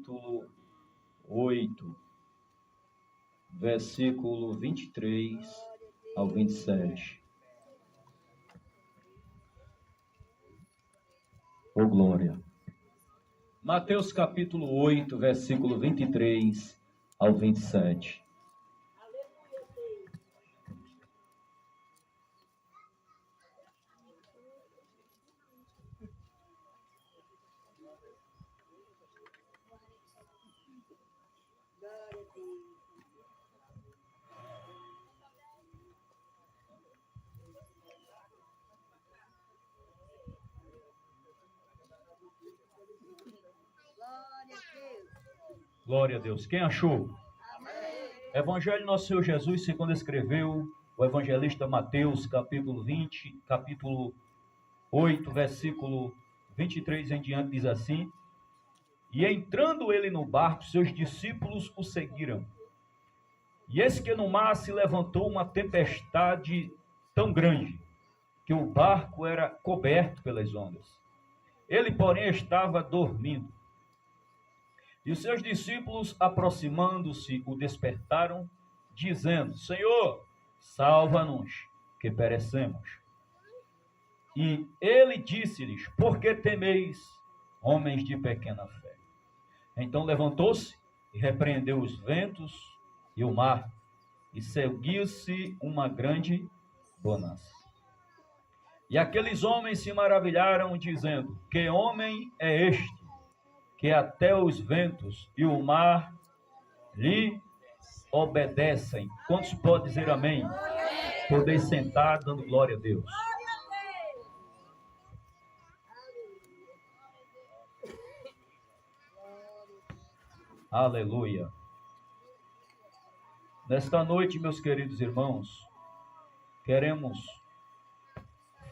capítulo 8, versículo 23 ao 27. Oh, glória. Mateus capítulo 8, versículo 23 ao 27. Glória a Deus. Quem achou? Amém. Evangelho de Nosso Senhor Jesus, segundo escreveu o evangelista Mateus, capítulo 8, versículo 23 em diante, diz assim: E entrando ele no barco, seus discípulos o seguiram. E eis que no mar se levantou uma tempestade tão grande, que o barco era coberto pelas ondas. Ele, porém, estava dormindo. E os seus discípulos, aproximando-se, o despertaram, dizendo: Senhor, salva-nos, que perecemos. E ele disse-lhes: Por que temeis, homens de pequena fé? Então levantou-se e repreendeu os ventos e o mar, e seguiu-se uma grande bonança. E aqueles homens se maravilharam, dizendo: Que homem é este, que até os ventos e o mar lhe obedecem? Quantos podem dizer amém? Podeis sentar dando glória a Deus. Aleluia. Nesta noite, meus queridos irmãos, queremos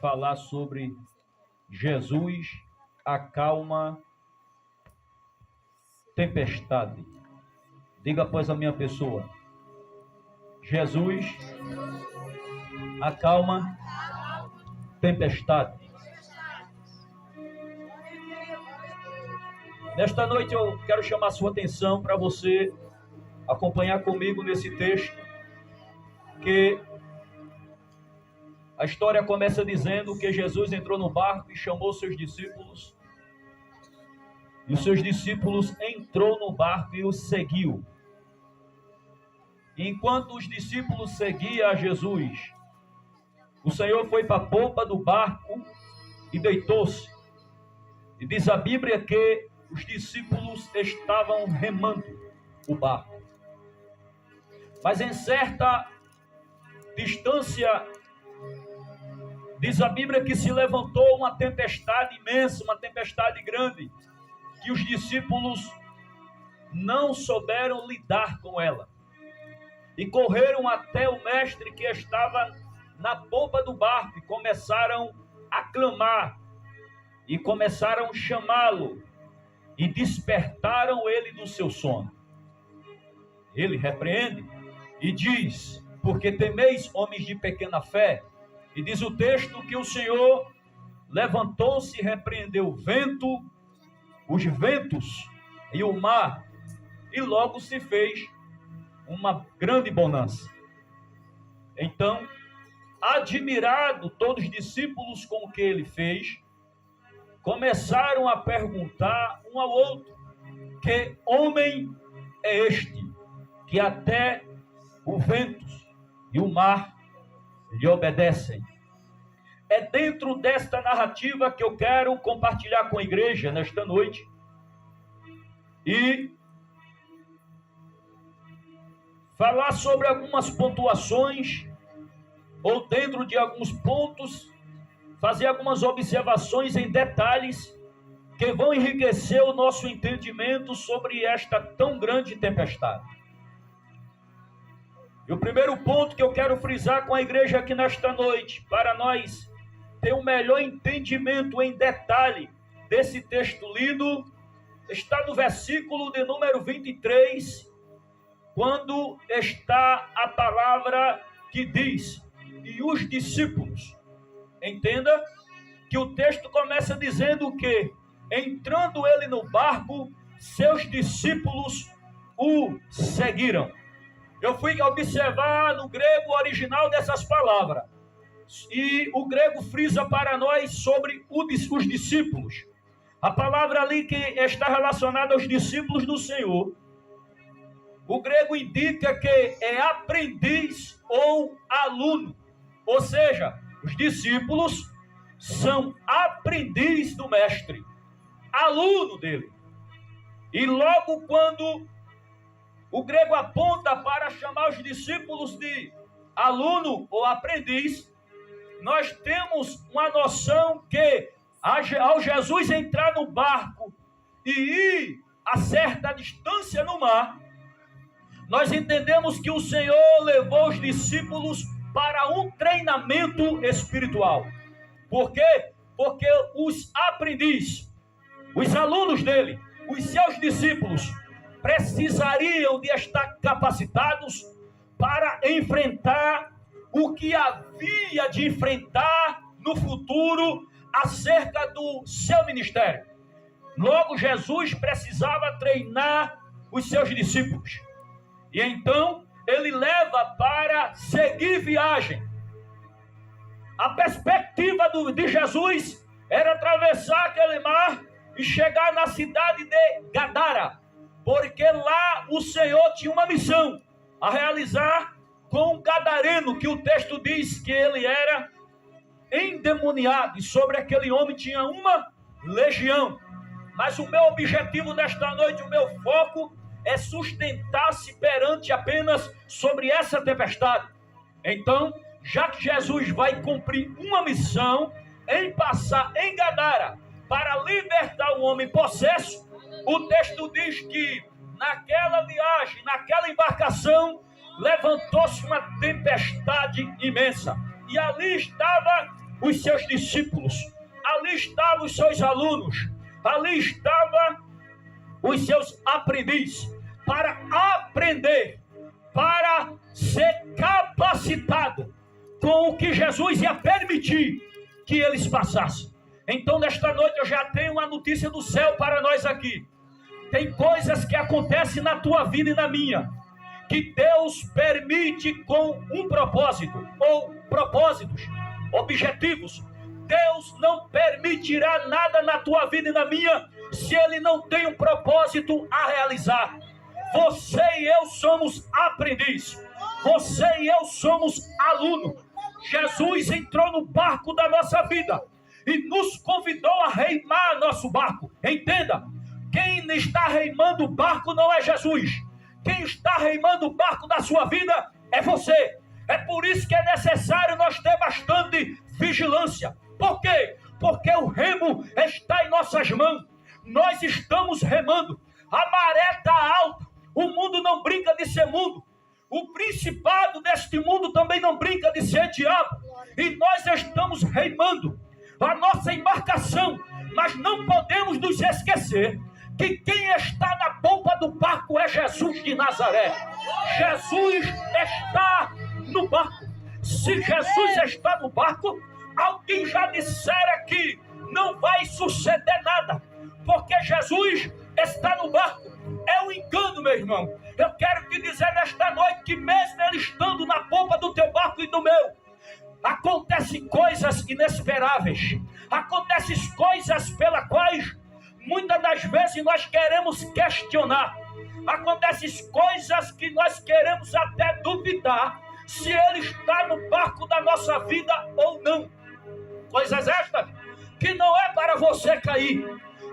falar sobre Jesus acalma tempestade. Diga após a minha pessoa: Jesus acalma tempestade. Nesta noite eu quero chamar a sua atenção para você acompanhar comigo nesse texto, que a história começa dizendo que Jesus entrou no barco e chamou seus discípulos. E os seus discípulos entrou no barco e os seguiu. E enquanto os discípulos seguiam a Jesus, o Senhor foi para a popa do barco e deitou-se. E diz a Bíblia que os discípulos estavam remando o barco. Mas em certa distância, diz a Bíblia que se levantou uma tempestade imensa, uma tempestade grande, que os discípulos não souberam lidar com ela. E correram até o mestre que estava na popa do barco e começaram a clamar, e começaram a chamá-lo, e despertaram ele do seu sono. Ele repreende e diz: Por que temeis, homens de pequena fé? E diz o texto que o Senhor levantou-se e repreendeu o vento, os ventos e o mar, e logo se fez uma grande bonança. Então, admirado todos os discípulos com o que ele fez, começaram a perguntar um ao outro: Que homem é este, que até o vento e o mar lhe obedecem? É dentro desta narrativa que eu quero compartilhar com a igreja nesta noite. E falar sobre algumas pontuações, ou dentro de alguns pontos, fazer algumas observações em detalhes que vão enriquecer o nosso entendimento sobre esta tão grande tempestade. E o primeiro ponto que eu quero frisar com a igreja aqui nesta noite, para nós ter um melhor entendimento em detalhe desse texto lido, está no versículo de número 23, quando está a palavra que diz: E os discípulos. Entenda que o texto começa dizendo que, entrando ele no barco, seus discípulos o seguiram. Eu fui observar no grego original dessas palavras. E o grego frisa para nós sobre os discípulos. A palavra ali que está relacionada aos discípulos do Senhor, o grego indica que é aprendiz ou aluno. Ou seja, os discípulos são aprendiz do mestre, aluno dele. E logo quando o grego aponta para chamar os discípulos de aluno ou aprendiz, nós temos uma noção que ao Jesus entrar no barco e ir a certa distância no mar, nós entendemos que o Senhor levou os discípulos para um treinamento espiritual. Por quê? Porque os aprendizes, os alunos dele, os seus discípulos, precisariam de estar capacitados para enfrentar o que havia de enfrentar no futuro acerca do seu ministério. Logo, Jesus precisava treinar os seus discípulos. E então, ele leva para seguir viagem. A perspectiva de Jesus era atravessar aquele mar e chegar na cidade de Gadara, porque lá o Senhor tinha uma missão a realizar com um gadareno, que o texto diz que ele era endemoniado, e sobre aquele homem tinha uma legião. Mas o meu objetivo nesta noite, o meu foco é sustentar-se perante apenas sobre essa tempestade. Então, já que Jesus vai cumprir uma missão em passar em Gadara para libertar o homem possesso, o texto diz que naquela viagem, naquela embarcação, levantou-se uma tempestade imensa. E ali estavam os seus discípulos, ali estavam os seus alunos, ali estavam os seus aprendizes, para aprender, para ser capacitado com o que Jesus ia permitir que eles passassem. Então, nesta noite, eu já tenho uma notícia do céu para nós aqui. Tem coisas que acontecem na tua vida e na minha, que Deus permite com um propósito, ou propósitos, objetivos. Deus não permitirá nada na tua vida e na minha, se Ele não tem um propósito a realizar. Você e eu somos aprendiz. Você e eu somos aluno. Jesus entrou no barco da nossa vida e nos convidou a reimar nosso barco. Entenda, quem está reimando o barco não é Jesus. Quem está reimando o barco da sua vida é você. É por isso que é necessário nós ter bastante vigilância. Por quê? Porque o remo está em nossas mãos. Nós estamos remando. A maré está alta. O mundo não brinca de ser mundo. O principado deste mundo também não brinca de ser diabo. E nós estamos reimando a nossa embarcação. Mas não podemos nos esquecer que quem está na polpa do barco é Jesus de Nazaré. Jesus está no barco. Se Jesus está no barco, alguém já dissera que não vai suceder nada, porque Jesus está no barco. É um engano, meu irmão. Eu quero te dizer nesta noite que mesmo ele estando na polpa do teu barco e do meu, acontecem coisas inesperáveis, acontecem coisas pelas quais muitas das vezes nós queremos questionar, acontecem coisas que nós queremos até duvidar se ele está no barco da nossa vida ou não. Coisas estas que não é para você cair,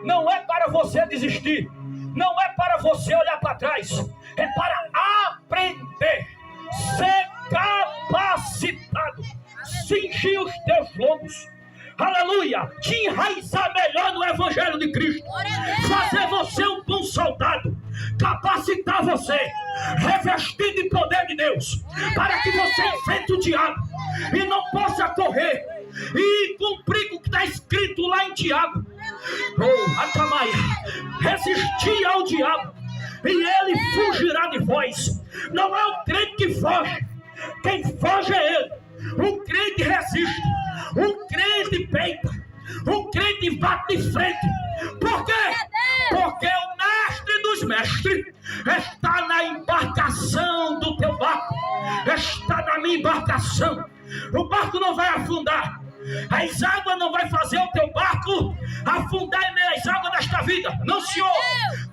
não é para você desistir, não é para você olhar para trás, é para aprender, ser capacitado, cingir os teus lombos, aleluia, te enraizar melhor no Evangelho de Cristo, fazer você um bom soldado, capacitar você, revestir de poder de Deus, para que você enfrente o diabo e não possa correr e cumprir o que está escrito lá em Tiago. Atamaia, resistir ao diabo e ele fugirá de vós. Não é o crente que foge, quem foge é ele. O crente resiste, o crente peita, o crente bate de frente. Por quê? Porque o mestre dos mestres está na embarcação do teu barco, está na minha embarcação. O barco não vai afundar, as águas não vai fazer o teu barco afundar em meio às águas desta vida. Não, senhor,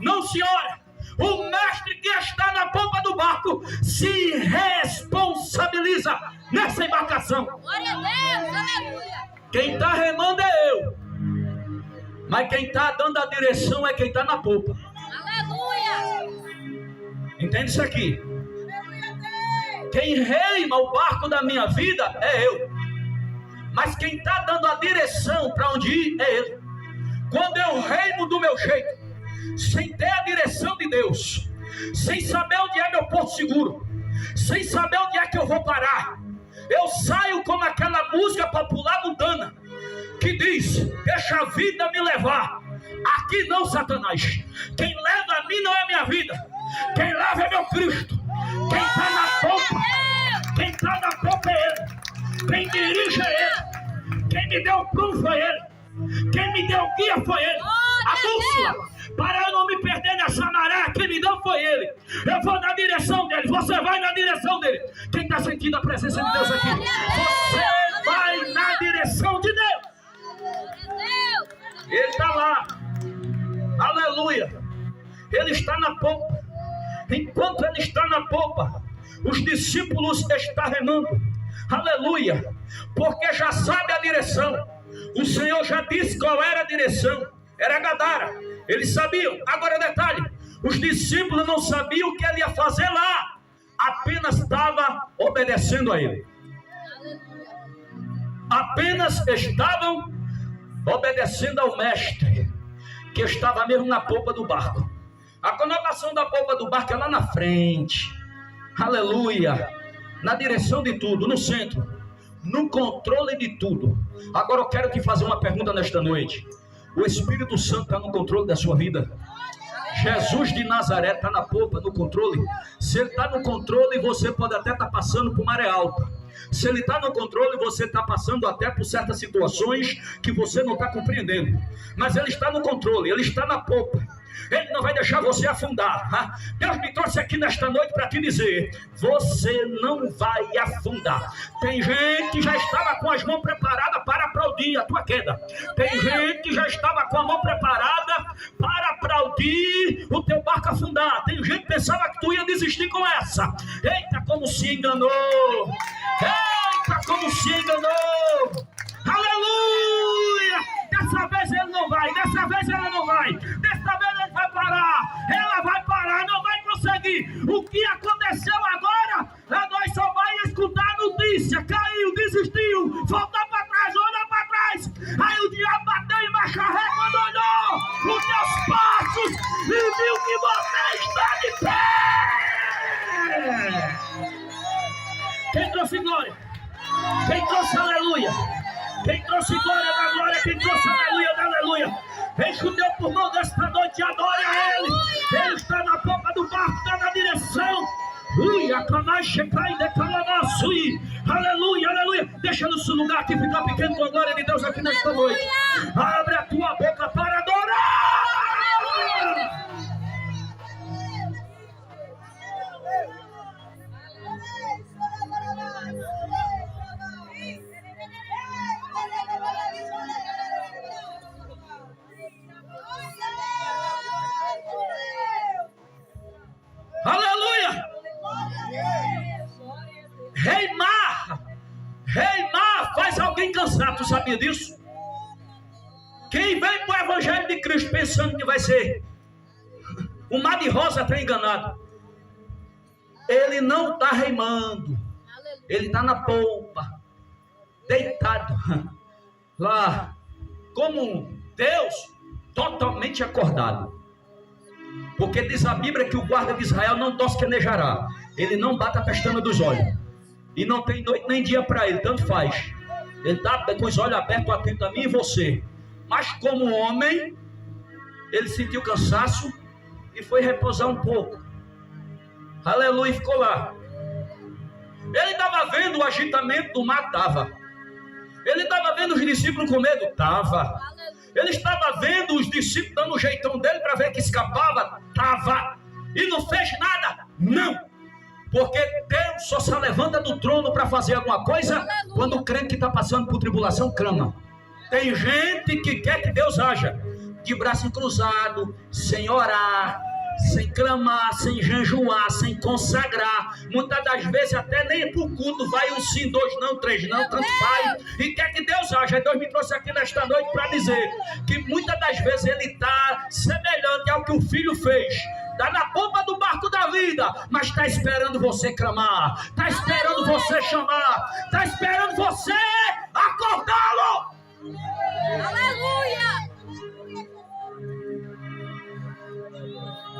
não, senhora. O mestre que está na pomba do barco se responsabiliza nessa embarcação. Glória a Deus, aleluia. Quem está remando é eu, mas quem está dando a direção é quem está na polpa. Aleluia. Entende isso aqui? Quem reima o barco da minha vida é eu, mas quem está dando a direção para onde ir é ele. Quando eu reimo do meu jeito, sem ter a direção de Deus, sem saber onde é meu porto seguro, sem saber onde é que eu vou parar, eu saio como aquela música popular mundana que diz: deixa a vida me levar, aqui não, Satanás. Quem leva a mim não é a minha vida, quem leva é meu Cristo. Quem está na pompa, quem está na pompa é ele, quem dirige é ele, quem me deu o prumo foi ele, quem me deu o guia foi ele, a bússola para eu não me perder nessa maré, quem me deu foi ele. Eu vou na direção dele, você vai na direção dele. Quem está sentindo a presença de Deus aqui? Você vai na direção de Deus. Ele está lá, aleluia. Ele está na pompa. Enquanto ele está na popa, os discípulos estão remando, aleluia, porque já sabe a direção. O Senhor já disse qual era a direção, era Gadara, eles sabiam. Agora detalhe, os discípulos não sabiam o que ele ia fazer lá, apenas estava obedecendo a ele, apenas estavam obedecendo ao mestre, que estava mesmo na popa do barco. A conotação da polpa do barco é lá na frente, aleluia, na direção de tudo, no centro, no controle de tudo. Agora eu quero te fazer uma pergunta nesta noite. O Espírito Santo está no controle da sua vida? Jesus de Nazaré está na polpa, no controle? Se ele está no controle, você pode até estar passando por maré alta. Se ele está no controle, você está passando até por certas situações que você não está compreendendo. Mas ele está no controle, ele está na polpa. Ele não vai deixar você afundar. Deus me trouxe aqui nesta noite para te dizer: você não vai afundar. Tem gente que já estava com as mãos preparadas para aplaudir a tua queda. Tem gente que já estava com a mão preparada para aplaudir o teu barco afundar. Tem gente que pensava que tu ia desistir com essa. Eita, como se enganou. Eita, como se enganou. Aleluia. Dessa vez ele não vai. Dessa vez ela não vai. Dessa vez ele vai parar. Ela vai parar. Não vai conseguir. O que aconteceu agora? Nós só vai escutar a notícia. Caiu, desistiu. Volta para trás, olha para trás. Aí o diabo bateu em marcha ré quando olhou os teus passos e viu que você está de pé. Quem trouxe glória? Quem trouxe aleluia? Quem trouxe glória da glória? Quem trouxe aleluia da aleluia? Enche o teu pulmão desta noite e adore a Ele. Ele está na ponta do barco, está na direção. Aleluia, aleluia. Deixa no seu lugar aqui ficar pequeno com a glória de Deus aqui nesta noite. Abre a tua boca para adorar. Aleluia! Reimar faz alguém cansar, tu sabia disso? Quem vem para o Evangelho de Cristo pensando que vai ser um mar de rosa está enganado. Ele não está reimando, ele está na polpa, deitado lá, como Deus, totalmente acordado. Porque diz a Bíblia que o guarda de Israel não tosquenejará. Ele não bate a pestana dos olhos. E não tem noite nem dia para ele, tanto faz. Ele está com os olhos abertos, atento a mim e você. Mas como homem, ele sentiu cansaço e foi repousar um pouco. Aleluia, ficou lá. Ele estava vendo o agitamento do mar, estava. Ele estava vendo os discípulos com medo, estava. Ele estava vendo os discípulos dando o jeitão dele para ver que escapava. Estava. E não fez nada? Não. Porque Deus só se levanta do trono para fazer alguma coisa quando o crente que está passando por tribulação clama. Tem gente que quer que Deus haja de braço cruzado, sem orar, sem clamar, sem jejuar, sem consagrar. Muitas das vezes até nem para o culto vai um sim, dois não, três não, tanto faz. E quer que Deus haja. Deus me trouxe aqui nesta noite para dizer que muitas das vezes Ele está semelhante ao que o Filho fez. Está na pomba do barco da vida, mas está esperando você clamar, está esperando você chamar, está esperando você acordá-lo. Aleluia!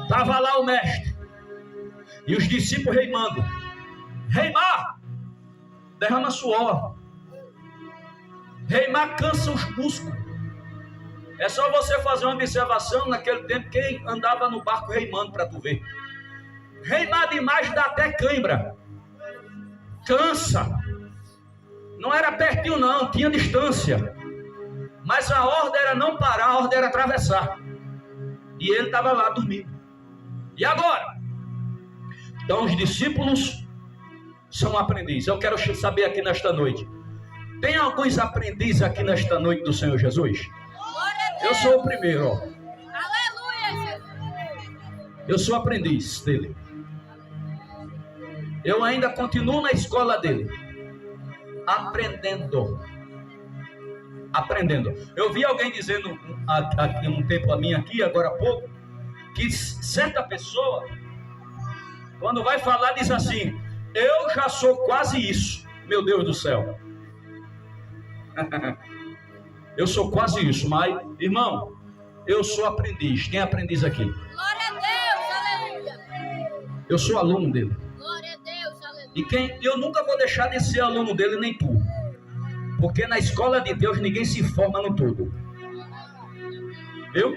Estava lá o mestre e os discípulos reimando. Reimar derrama suor, reimar cansa os músculos. É só você fazer uma observação naquele tempo quem andava no barco reimando para tu ver. Reimar demais dá até cãibra. Cansa. Não era pertinho não, tinha distância. Mas a ordem era não parar, a ordem era atravessar. E ele estava lá dormindo. E agora? Então os discípulos são aprendizes. Eu quero saber aqui nesta noite. Tem alguns aprendizes aqui nesta noite do Senhor Jesus? Eu sou o primeiro, ó. Aleluia, Jesus. Eu sou aprendiz dele. Eu ainda continuo na escola dele. Aprendendo. Eu vi alguém dizendo há um tempo a mim aqui, agora há pouco, que certa pessoa, quando vai falar, diz assim: eu já sou quase isso. Meu Deus do céu. Eu sou quase isso, mas, irmão, eu sou aprendiz. Quem é aprendiz aqui? Glória a Deus, aleluia. Eu sou aluno dele. Glória a Deus, aleluia. E eu nunca vou deixar de ser aluno dele, nem tu. Porque na escola de Deus ninguém se forma no todo. Viu?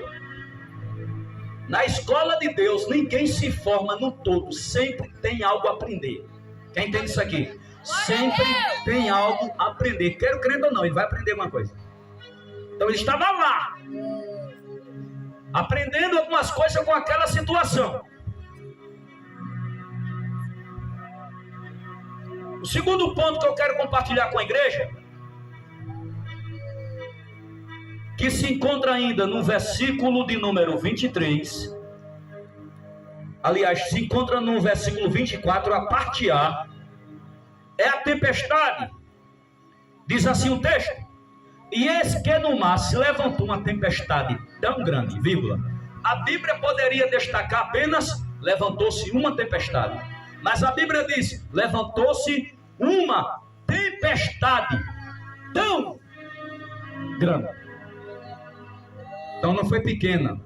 Na escola de Deus ninguém se forma no todo. Sempre tem algo a aprender. Quem entende isso aqui? Sempre tem algo a aprender. Quero crendo ou não, ele vai aprender uma coisa. Então ele estava lá, aprendendo algumas coisas com aquela situação. O segundo ponto que eu quero compartilhar com a igreja, que se encontra ainda no versículo de número 23, aliás, se encontra no versículo 24, a parte A, é a tempestade. Diz assim o texto: e eis que no mar se levantou uma tempestade tão grande, vírgula. A Bíblia poderia destacar apenas levantou-se uma tempestade. Mas a Bíblia diz, levantou-se uma tempestade tão grande. Então não foi pequena.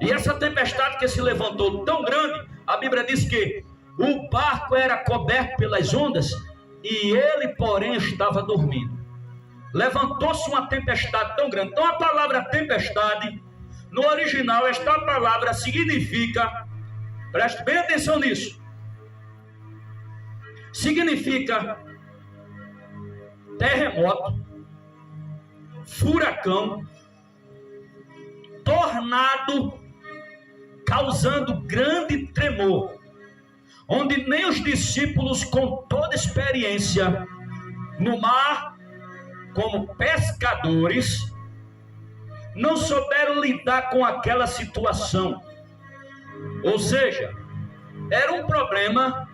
E essa tempestade que se levantou tão grande, a Bíblia diz que o barco era coberto pelas ondas, e ele, porém, estava dormindo. Levantou-se uma tempestade tão grande. Então a palavra tempestade, no original, esta palavra significa, preste bem atenção nisso, significa terremoto, furacão, tornado, causando grande tremor, onde nem os discípulos, com toda experiência no mar, como pescadores, não souberam lidar com aquela situação. Ou seja, era um problema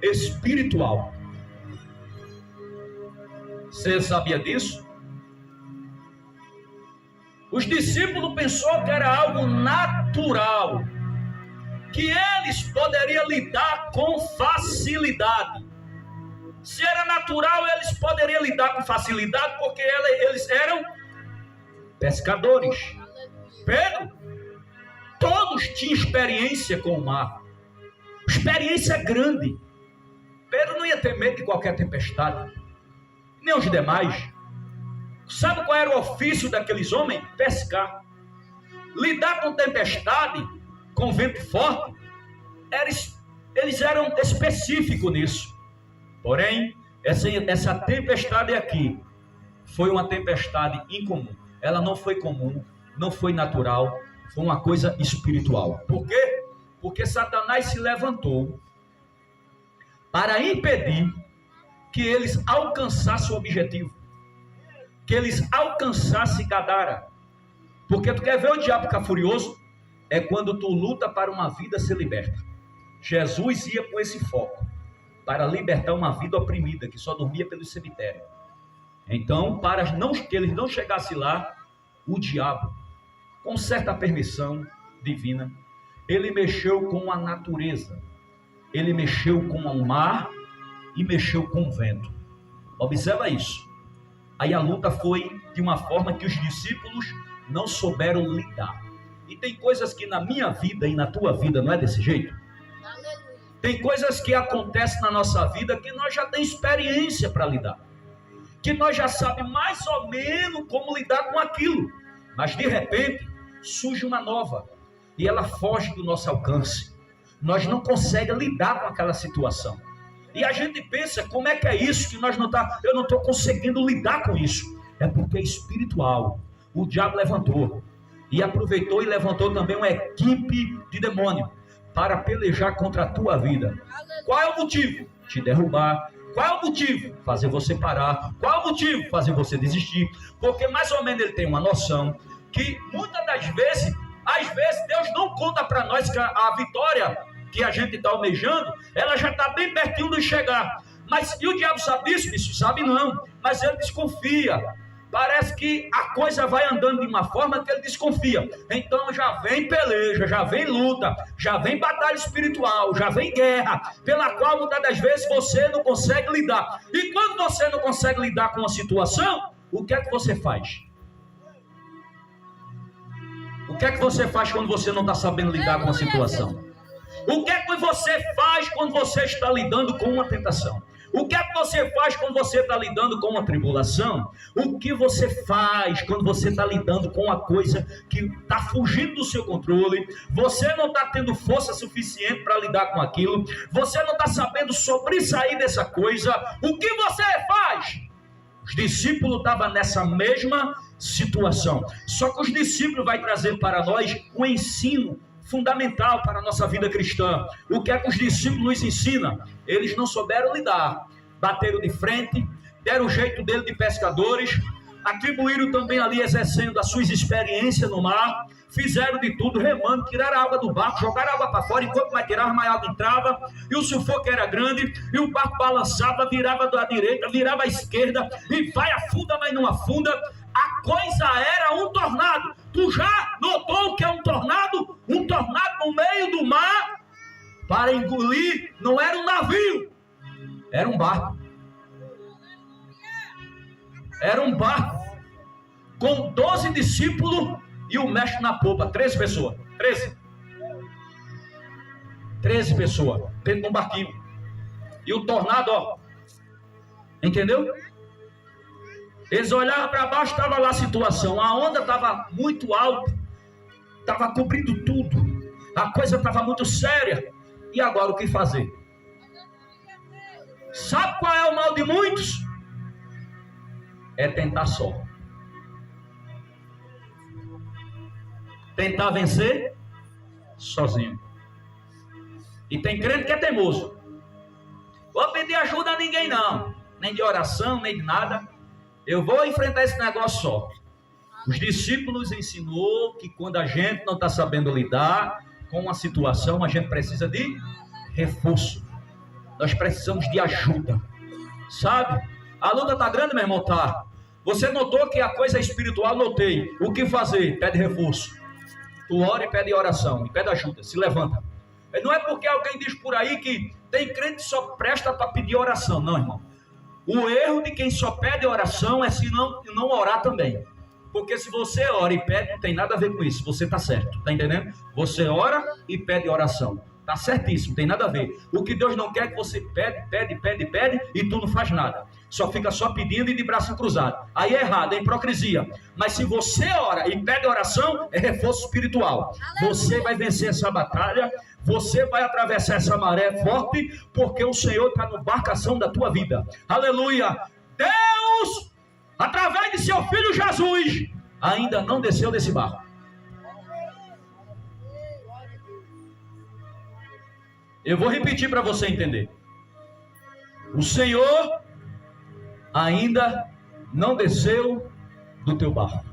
espiritual. Você sabia disso? Os discípulos pensaram que era algo natural, que eles poderiam lidar com facilidade. Se era natural, eles poderiam lidar com facilidade, porque eles eram pescadores. Pedro, todos tinham experiência com o mar, experiência grande. Pedro não ia ter medo de qualquer tempestade, nem os demais. Sabe qual era o ofício daqueles homens? Pescar. Lidar com tempestade, com vento forte, eles eram específicos nisso. Porém, essa tempestade aqui foi uma tempestade incomum. Ela não foi comum, não foi natural, foi uma coisa espiritual. Por quê? Porque Satanás se levantou para impedir que eles alcançassem o objetivo, que eles alcançassem Gadara. Porque tu quer ver o diabo ficar furioso? É quando tu luta para uma vida ser liberta. Jesus ia com esse foco, para libertar uma vida oprimida, que só dormia pelo cemitério. Então, para que eles não chegassem lá, o diabo, com certa permissão divina, ele mexeu com a natureza, ele mexeu com o mar e mexeu com o vento. Observa isso. Aí a luta foi de uma forma que os discípulos não souberam lidar. E tem coisas que na minha vida e na tua vida não é desse jeito? Tem coisas que acontecem na nossa vida que nós já temos experiência para lidar, que nós já sabemos mais ou menos como lidar com aquilo, mas de repente surge uma nova e ela foge do nosso alcance. Nós não conseguimos lidar com aquela situação e a gente pensa, como é que é isso que eu não estou conseguindo lidar com isso? É porque é espiritual. O diabo levantou e aproveitou e levantou também uma equipe de demônio para pelejar contra a tua vida. Qual é o motivo? Te derrubar. Qual é o motivo? Fazer você parar. Qual é o motivo? Fazer você desistir. Porque mais ou menos ele tem uma noção que muitas das vezes, às vezes Deus não conta para nós que a vitória que a gente está almejando, ela já está bem pertinho de chegar. Mas e o diabo sabe disso? Isso sabe não. Mas ele desconfia. Parece que a coisa vai andando de uma forma que ele desconfia. Então já vem peleja, já vem luta, já vem batalha espiritual, já vem guerra, pela qual muitas das vezes você não consegue lidar. E quando você não consegue lidar com uma situação, o que é que você faz? O que é que você faz quando você não está sabendo lidar com uma situação? O que é que você faz quando você está lidando com uma tentação? O que é que você faz quando você está lidando com uma tribulação? O que você faz quando você está lidando com uma coisa que está fugindo do seu controle? Você não está tendo força suficiente para lidar com aquilo. Você não está sabendo sobressair dessa coisa. O que você faz? Os discípulos estavam nessa mesma situação. Só que os discípulos vão trazer para nós um ensino fundamental para a nossa vida cristã. O que é que os discípulos nos ensinam? Eles não souberam lidar, bateram de frente, deram o jeito dele de pescadores, atribuíram também ali exercendo as suas experiências no mar, fizeram de tudo, remando, tiraram a água do barco, jogaram a água para fora, enquanto mais tirava, mais água entrava, e o sufoco era grande, e o barco balançava, virava da direita, virava à esquerda, e vai afunda, mas não afunda. A coisa era um tornado. Tu já notou o que é um tornado? Um tornado no meio do mar, para engolir, não era um navio, era um barco. Era um barco com 12 discípulos e o mestre na popa, 13 pessoas. 13 pessoas dentro de um barquinho. E o tornado, ó, entendeu? Eles olhavam para baixo, estava lá a situação. A onda estava muito alta, estava cobrindo tudo. A coisa estava muito séria. E agora o que fazer? Sabe qual é o mal de muitos? É tentar só. Tentar vencer sozinho. E tem crente que é teimoso. Vou pedir ajuda a ninguém não. Nem de oração, nem de nada. Eu vou enfrentar esse negócio só. Os discípulos ensinou que quando a gente não está sabendo lidar com uma situação, a gente precisa de reforço. Nós precisamos de ajuda. Sabe? A luta está grande, meu irmão, tá? Você notou que a coisa espiritual, notei. O que fazer? Pede reforço. Tu ora e pede oração, e pede ajuda, se levanta. Não é porque alguém diz por aí que tem crente que só presta para pedir oração, não, irmão. O erro de quem só pede oração é se não orar também. Porque se você ora e pede, não tem nada a ver com isso. Você está certo, está entendendo? Você ora e pede oração. Está certíssimo, não tem nada a ver. O que Deus não quer é que você pede e tu não faz nada. Só fica só pedindo e de braço cruzado. Aí é errado, é hipocrisia. Mas se você ora e pede oração, é reforço espiritual. Você vai vencer essa batalha. Você vai atravessar essa maré forte, porque o Senhor está no barcação da tua vida. Aleluia! Deus, através de seu filho Jesus, ainda não desceu desse barco. Eu vou repetir para você entender. O Senhor ainda não desceu do teu barco.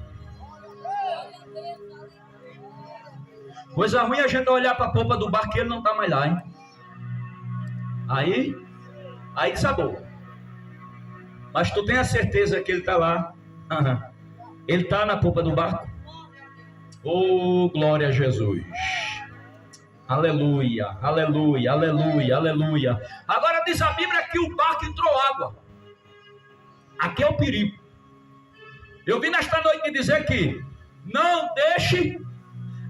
Coisa ruim é a gente olhar para a polpa do barco e ele não está mais lá, hein? Aí desabou. Mas tu tem a certeza que ele está lá? Ele está na polpa do barco? Oh, glória a Jesus. Aleluia, aleluia, aleluia, aleluia. Agora diz a Bíblia que o barco entrou água. Aqui é o perigo. Eu vim nesta noite dizer que não deixe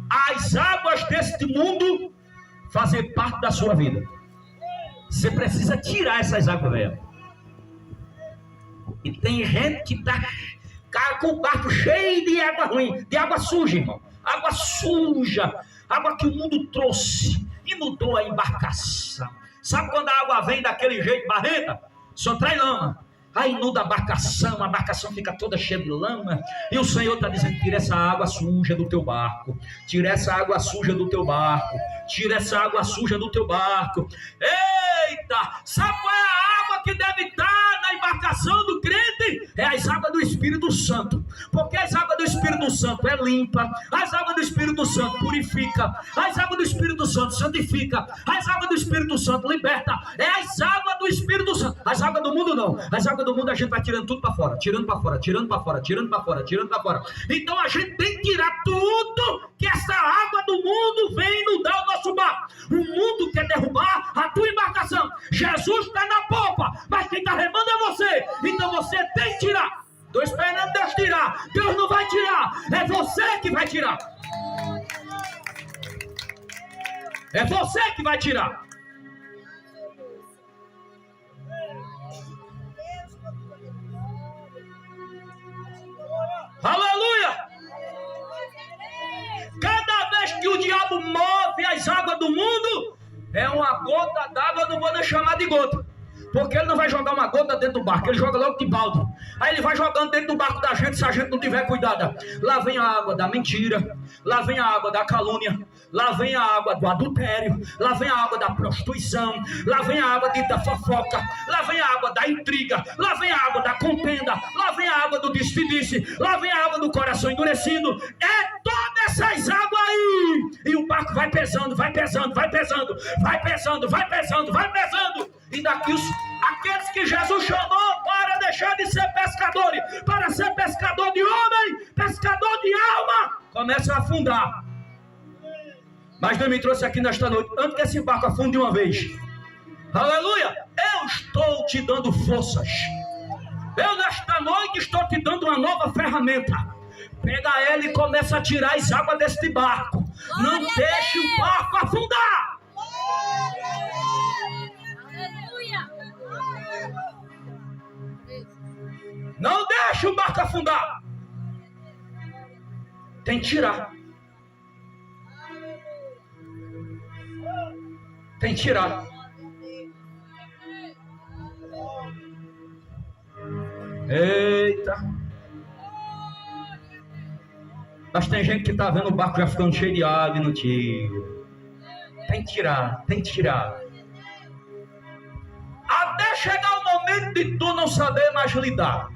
as águas deste mundo fazer parte da sua vida. Você precisa tirar essas águas, velho. E tem gente que está com o barco cheio de água ruim, de água suja, irmão. Água suja, água que o mundo trouxe, inundou a embarcação. Sabe quando a água vem daquele jeito barrenta? Só traz lama. Aí inunda a embarcação fica toda cheia de lama. E o Senhor está dizendo: tira essa água suja do teu barco. Tira essa água suja do teu barco. Tira essa água suja do teu barco. Eita! Sabe qual é a água que deve estar na embarcação do crente? É as águas do Espírito Santo. Porque as águas do Espírito Santo é limpa. As águas do Espírito Santo purifica. As águas do Espírito Santo santifica. As águas do Espírito Santo liberta. É as águas do Espírito Santo. As águas do mundo não. As águas do mundo a gente vai tirando tudo para fora. Tirando para fora, tirando para fora, tirando para fora, tirando para fora. Então a gente tem que tirar tudo que essa água do mundo vem inundar o nosso barco. O mundo quer derrubar a tua embarcação. Jesus está na popa, mas quem está remando é você. Então você tem que tirar. Estou esperando Deus tirar. Deus não vai tirar. É você que vai tirar. É você que vai tirar. Aleluia! Cada vez que o diabo move as águas do mundo, é uma gota d'água, eu não vou nem chamar de gota. Porque ele não vai jogar uma gota dentro do barco, ele joga logo de balde. Aí ele vai jogando dentro do barco da gente, se a gente não tiver cuidado. Lá vem a água da mentira, lá vem a água da calúnia, lá vem a água do adultério, lá vem a água da prostituição, lá vem a água da fofoca, lá vem a água da intriga, lá vem a água da contenda, lá vem a água do disse-me-disse, lá vem a água do coração endurecido. É todas essas águas aí. E o barco vai pesando, vai pesando, vai pesando, vai pesando, vai pesando, vai pesando. E daqui aqueles que Jesus chamou para deixar de ser pescadores, para ser pescador de homem, pescador de alma, começam a afundar. Mas Deus me trouxe aqui nesta noite, antes que esse barco afunde de uma vez. Aleluia! Eu estou te dando forças. Eu nesta noite estou te dando uma nova ferramenta. Pega ela e começa a tirar as águas deste barco. Não deixe o barco afundar. Não deixe o barco afundar. Tem que tirar. Tem que tirar. Eita. Mas tem gente que está vendo o barco já ficando cheio de água e não tira. Tem que tirar, tem que tirar. Até chegar o momento de tu não saber mais lidar.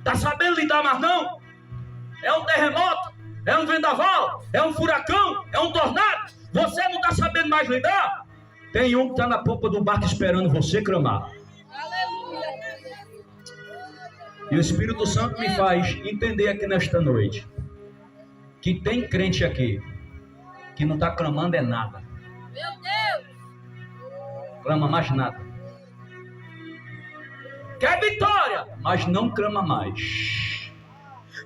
Tá sabendo lidar mais não? É um terremoto, é um vendaval, é um furacão, é um tornado. Você não tá sabendo mais lidar? Tem um que tá na popa do barco esperando você clamar. E o Espírito Santo me faz entender aqui nesta noite que tem crente aqui que não tá clamando é nada. Meu Deus! Clama mais nada. Quer vitória, mas não clama mais.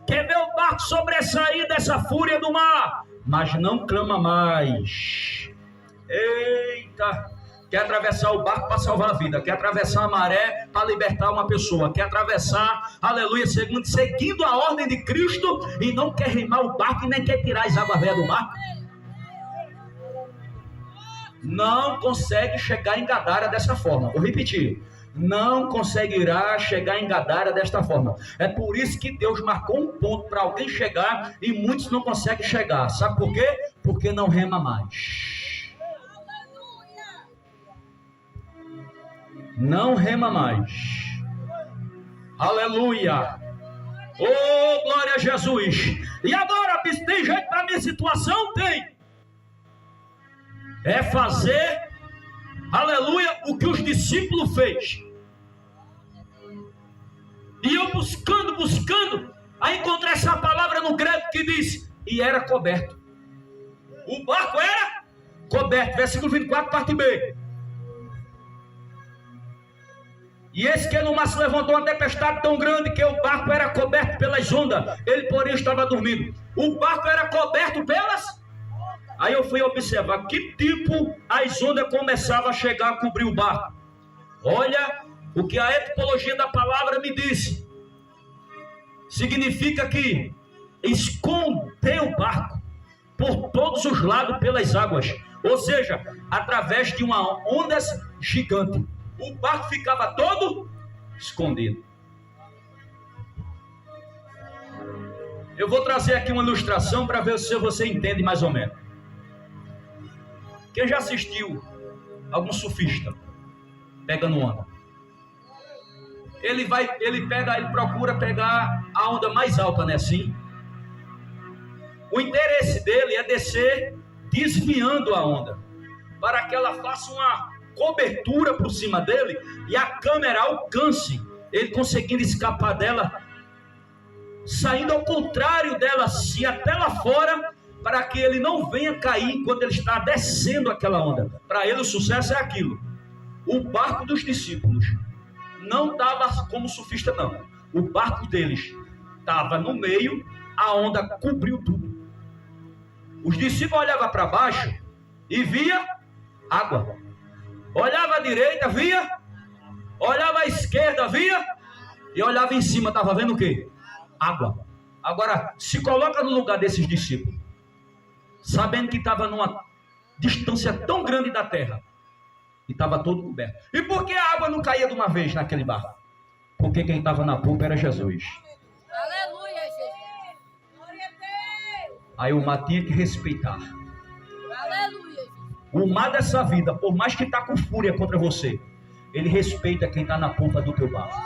Quer ver o barco sobressair dessa fúria do mar, mas não clama mais. Eita! Quer atravessar o barco para salvar a vida, quer atravessar a maré para libertar uma pessoa, quer atravessar, aleluia, seguindo a ordem de Cristo, e não quer remar o barco e nem quer tirar as águas velhas do mar. não consegue chegar em Gadara dessa forma. Vou repetir. Não conseguirá chegar em Gadara desta forma. É por isso que Deus marcou um ponto para alguém chegar e muitos não conseguem chegar. Sabe por quê? Porque não rema mais. Não rema mais. Aleluia. Oh, glória a Jesus. E agora, tem jeito para a minha situação? Tem. É fazer, aleluia, o que os discípulos fez. E eu buscando, aí encontrei essa palavra no grego que diz, e era coberto. O barco era coberto. Versículo 24, parte B. E eis que no mar se levantou uma tempestade tão grande que o barco era coberto pelas ondas. Ele, porém, estava dormindo. O barco era coberto pelas... Aí eu fui observar que tipo as ondas começavam a chegar a cobrir o barco. Olha o que a etimologia da palavra me disse. Significa que escondeu o barco por todos os lados pelas águas. Ou seja, através de uma onda gigante. O barco ficava todo escondido. Eu vou trazer aqui uma ilustração para ver se você entende mais ou menos. Quem já assistiu algum surfista pegando onda? Ele procura pegar a onda mais alta, né? Assim. O interesse dele é descer desviando a onda, para que ela faça uma cobertura por cima dele e a câmera alcance ele conseguindo escapar dela, saindo ao contrário dela, assim, até lá fora, para que ele não venha cair enquanto ele está descendo aquela onda. Para ele o sucesso é aquilo. O barco dos discípulos não estava como surfista, não. O barco deles estava no meio, a onda cobriu tudo. Os discípulos olhavam para baixo e via água. Olhava à direita, via. Olhava à esquerda, via. E olhava em cima, estava vendo o quê? Água. Agora, se coloca no lugar desses discípulos, sabendo que estava numa distância tão grande da terra, e estava todo coberto. E por que a água não caía de uma vez naquele barco? Porque quem estava na polpa era Jesus. Aleluia, Jesus. Glória a Deus. Aí o mar tinha que respeitar. Aleluia. O mar dessa vida, por mais que está com fúria contra você, ele respeita quem está na polpa do teu barco.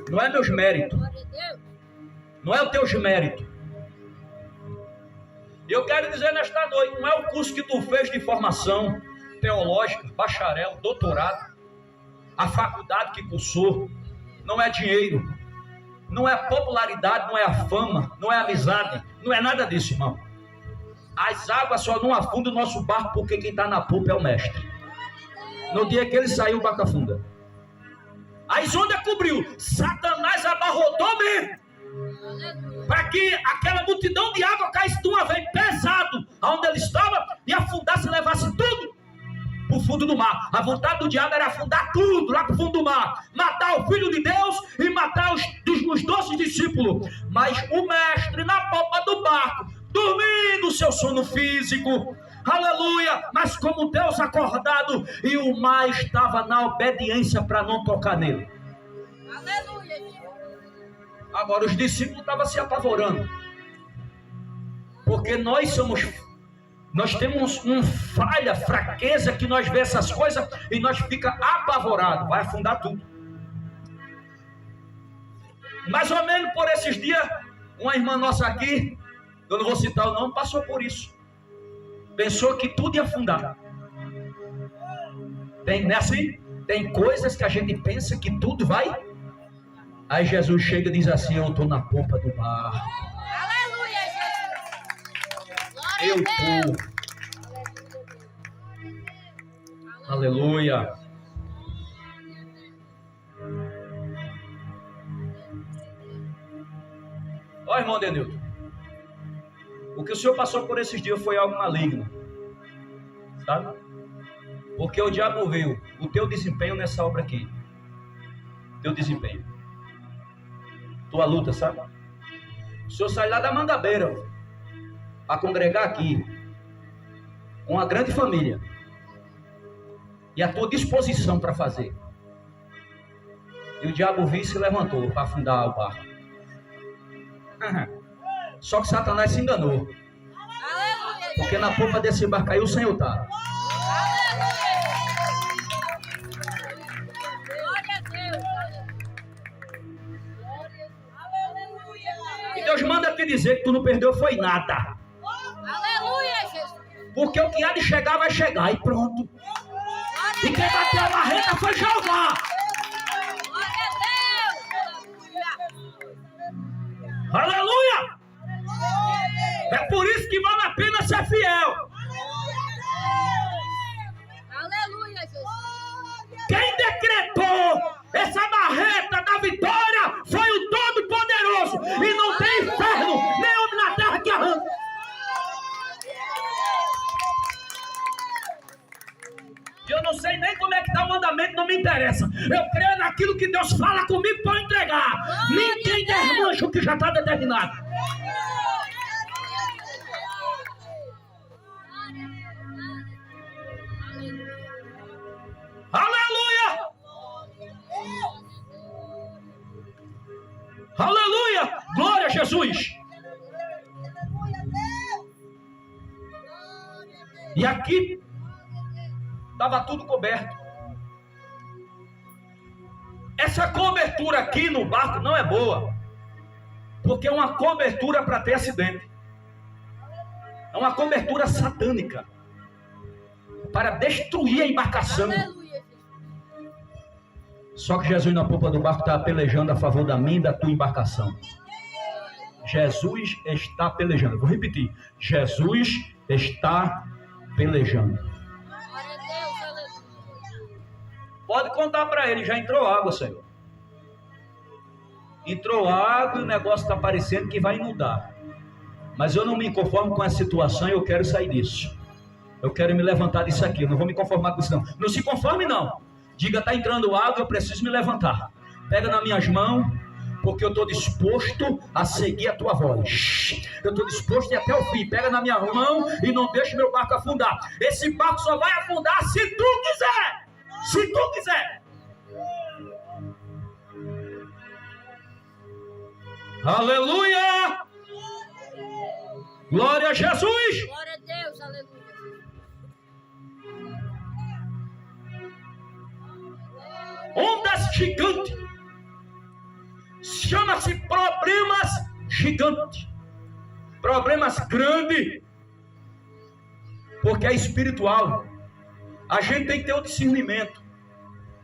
Não é meus méritos. Não é o teus méritos. Eu quero dizer nesta noite, não é o curso que tu fez de formação teológica, bacharel, doutorado, a faculdade que cursou, não é dinheiro. Não é popularidade, não é a fama, não é amizade, não é nada disso, irmão. As águas só não afundam o nosso barco porque quem está na polpa é o mestre. No dia que ele saiu, o barco afunda. As ondas cobriu, Satanás abarrotou mesmo, para que aquela multidão de água caísse de uma vez pesado, aonde ele estava, e afundasse e levasse tudo para o fundo do mar. A vontade do diabo era afundar tudo lá para o fundo do mar, matar o Filho de Deus e matar os 12 discípulos. Mas o mestre na popa do barco, dormindo o seu sono físico, aleluia, mas como Deus acordado, e o mar estava na obediência para não tocar nele. Aleluia. Agora os discípulos estavam se apavorando, porque nós temos falha, fraqueza, que nós vê essas coisas e nós fica apavorado, vai afundar tudo. Mais ou menos por esses dias, uma irmã nossa aqui, eu não vou citar o nome, passou por isso. Pensou que tudo ia afundar. Não é assim? Tem coisas que a gente pensa que tudo vai. Aí Jesus chega e diz assim: eu estou na polpa do barco. Aleluia, Jesus. Eu estou. Aleluia. Ó, irmão Denilton, o que o senhor passou por esses dias foi algo maligno, sabe? Porque o diabo viu o teu desempenho nessa obra aqui, teu desempenho, tua luta, sabe? O senhor sai lá da Mangabeira para congregar aqui, com uma grande família, e a tua disposição para fazer. E o diabo viu e se levantou para afundar o barco. Só que Satanás se enganou, porque na polpa desse barco aí o Senhor está. E Deus manda te dizer que tu não perdeu foi nada. Aleluia, Jesus. Porque o que há de chegar vai chegar e pronto. E quem bateu a barreta foi Jeová. Glória a Deus. Aleluia! É por isso que vale a pena ser fiel. Aleluia, Jesus. Quem decretou essa barreta da vitória foi o Todo-Poderoso. E não tem inferno, nem homem na terra que arranca. E eu não sei nem como é que está o mandamento, não me interessa. Eu creio naquilo que Deus fala comigo para entregar. Ninguém desmancha o que já está determinado. Aleluia! Aleluia! Glória a Jesus! E aqui estava tudo coberto. Essa cobertura aqui no barco não é boa, porque é uma cobertura para ter acidente. É uma cobertura satânica para destruir a embarcação. Aleluia, Só que Jesus na polpa do barco estava pelejando a favor da minha e da tua embarcação. Jesus está pelejando. Vou repetir. Jesus está pelejando. glória a Deus, aleluia. Pode contar para ele, já entrou água, Senhor. Entrou água e o negócio está parecendo que vai inundar. Mas eu não me conformo com a situação e eu quero sair disso. Eu quero me levantar disso aqui. Eu não vou me conformar com isso não. Não se conforme não. Diga, está entrando água, eu preciso me levantar. Pega nas minhas mãos, porque eu estou disposto a seguir a tua voz. Eu estou disposto a ir até o fim. Pega na minha mão e não deixe meu barco afundar. Esse barco só vai afundar se tu quiser. Se tu quiser. Aleluia! Glória a Jesus! Glória a Deus, aleluia. Ondas gigantes. Chama-se problemas gigantes. Problemas grandes. Porque é espiritual. A gente tem que ter o discernimento.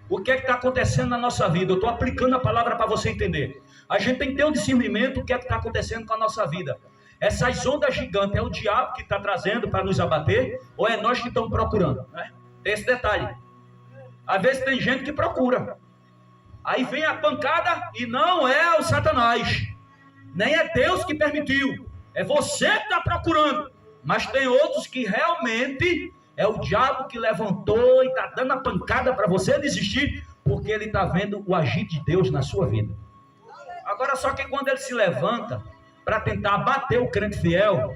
O que é que está acontecendo na nossa vida? Eu estou aplicando a palavra para você entender. A gente tem que ter o discernimento do que é que está acontecendo com a nossa vida. Essas ondas gigantes é o diabo que está trazendo para nos abater? Ou é nós que estamos procurando? Né? Tem esse detalhe. Às vezes tem gente que procura. Aí vem a pancada e não é o Satanás. Nem é Deus que permitiu. É você que está procurando. Mas tem outros que realmente é o diabo que levantou e está dando a pancada para você desistir, porque ele está vendo o agir de Deus na sua vida. Agora só que quando ele se levanta para tentar abater o crente fiel,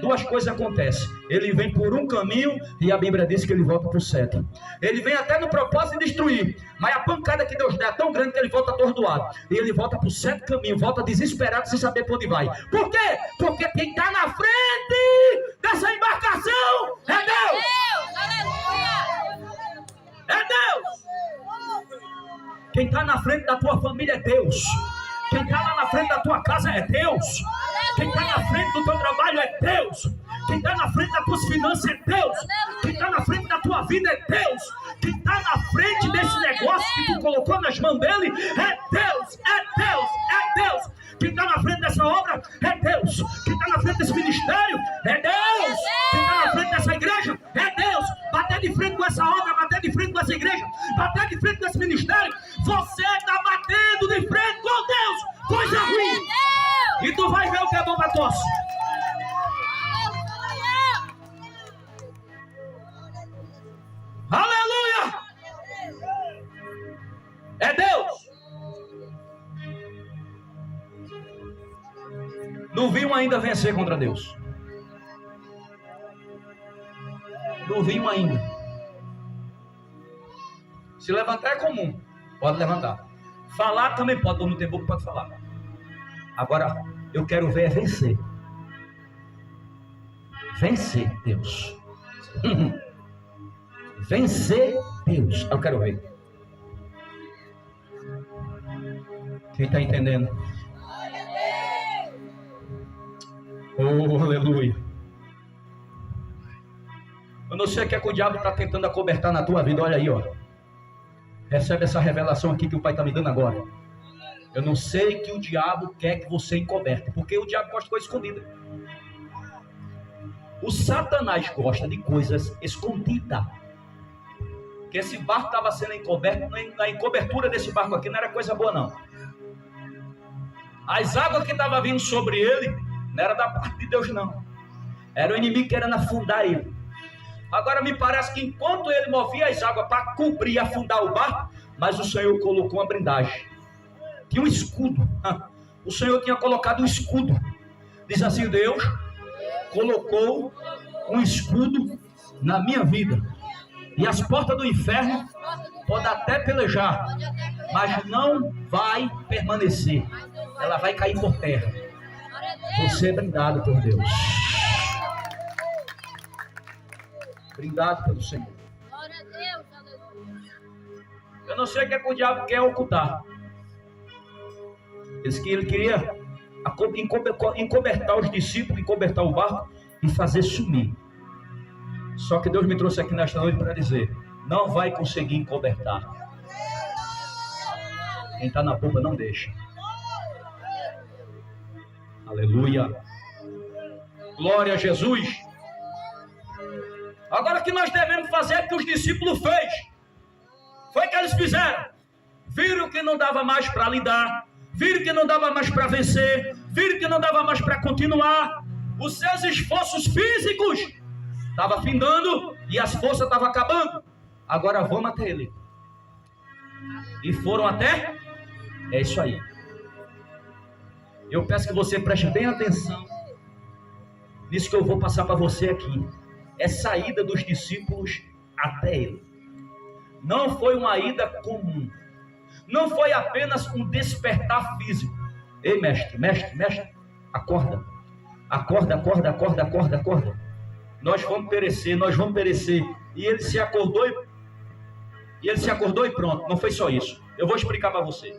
duas coisas acontecem. Ele vem por um caminho e a Bíblia diz que ele volta para o 7. Ele vem até no propósito de destruir, mas a pancada que Deus dá é tão grande que ele volta atordoado. E ele volta para o 7 caminho, volta desesperado sem saber para onde vai. Por quê? Porque quem está na frente dessa embarcação é Deus. Aleluia. É Deus. Quem está na frente da tua família é Deus. Quem está lá na frente da tua casa é Deus. Quem está na frente do teu trabalho é Deus. Quem está na frente das tuas finanças é Deus. Quem está na frente da tua vida é Deus. Quem está na frente desse negócio que tu colocou nas mãos dele é Deus. É Deus. É Deus. Quem está na frente dessa obra é Deus. Quem está na frente desse ministério é Deus. Quem está na frente dessa igreja é Deus. Bater de frente com essa obra, bater de frente com essa igreja, bater de frente com esse ministério, você está batendo de frente com Deus. Coisa ruim. E tu vai ver o que é bom para todos. Aleluia! É Deus! Não viam ainda vencer contra Deus. Não viam ainda. Se levantar é comum. Pode levantar. Falar também pode. Não tem boca, pode falar. Agora, eu quero ver é vencer. Vencer Deus. Vencer Deus. Eu quero ver. Quem está entendendo? Oh, aleluia. Eu não sei o que é que o diabo está tentando acobertar na tua vida. Olha aí, ó. Recebe essa revelação aqui que o Pai está me dando agora. Eu não sei que o diabo quer que você encoberte, porque o diabo gosta de coisa escondida. O Satanás gosta de coisas escondidas. Que esse barco estava sendo encoberto, na encobertura desse barco aqui não era coisa boa não. As águas que estavam vindo sobre ele não era da parte de Deus não. Era o inimigo querendo afundar ele. Agora me parece que enquanto ele movia as águas para cobrir e afundar o barco, mas o Senhor colocou uma blindagem. Tinha um escudo. O Senhor tinha colocado um escudo. Diz assim: Deus colocou um escudo na minha vida. E as portas do inferno podem até pelejar, mas não vai permanecer. Ela vai cair por terra. Você é brindado por Deus. Brindado pelo Senhor. Eu não sei o que é que o diabo quer ocultar. Ele queria encobertar os discípulos, encobertar o barco e fazer sumir. Só que Deus me trouxe aqui nesta noite para dizer: não vai conseguir encobertar. Quem está na polpa não deixa. Aleluia. Glória a Jesus. Agora o que nós devemos fazer é que os discípulos fez. Foi o que eles fizeram. Viram que não dava mais para lidar. Viram que não dava mais para vencer. Viram que não dava mais para continuar. Os seus esforços físicos estavam findando e as forças estavam acabando. Agora vamos até ele. E foram até? É isso aí. Eu peço que você preste bem atenção nisso que eu vou passar para você aqui. É saída dos discípulos até ele. Não foi uma ida comum. Não foi apenas um despertar físico. Ei, mestre, acorda. Acorda. Nós vamos perecer. E ele se acordou e pronto. Não foi só isso. Eu vou explicar para você.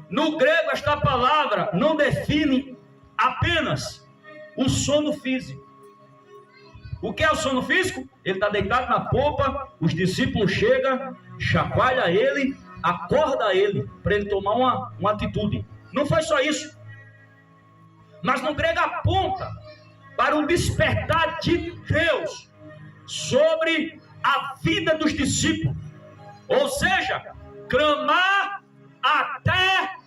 No grego, esta palavra não define apenas o sono físico. O que é o sono físico? Ele está deitado na popa, os discípulos chegam, chacoalha ele, acorda ele, para ele tomar uma atitude. Não foi só isso. Mas no grego aponta para um despertar de Deus sobre a vida dos discípulos. Ou seja, clamar até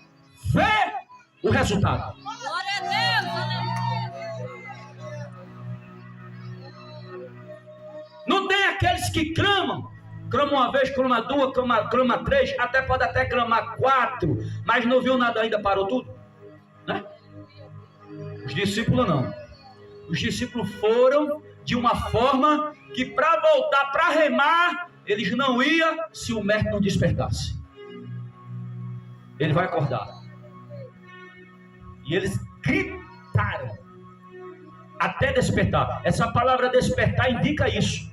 ver o resultado. Glória a Deus, aleluia. Não tem aqueles que clamam uma vez, clama duas, clama três, pode até clamar 4, mas não viu nada ainda, parou tudo, né? Os discípulos não. Os discípulos foram de uma forma que para voltar, para remar, eles não iam se o mestre não despertasse. Ele vai acordar. E eles gritaram até despertar. Essa palavra despertar indica isso.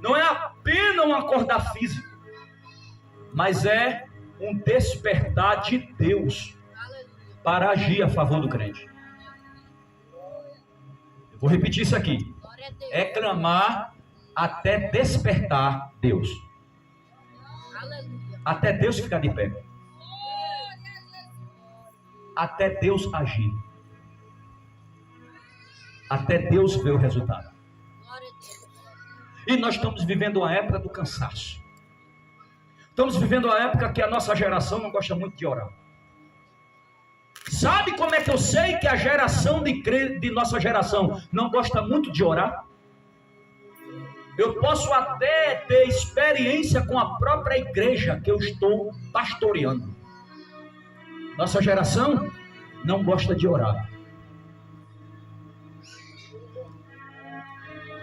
Não é apenas um acordar físico, mas é um despertar de Deus para agir a favor do crente. Eu vou repetir isso aqui. É clamar até despertar Deus. Até Deus ficar de pé. Até Deus agir. Até Deus ver o resultado. E nós estamos vivendo uma época do cansaço. Estamos vivendo uma época que a nossa geração não gosta muito de orar. Sabe como é que eu sei que a geração de nossa geração não gosta muito de orar? Eu posso até ter experiência com a própria igreja que eu estou pastoreando. Nossa geração não gosta de orar.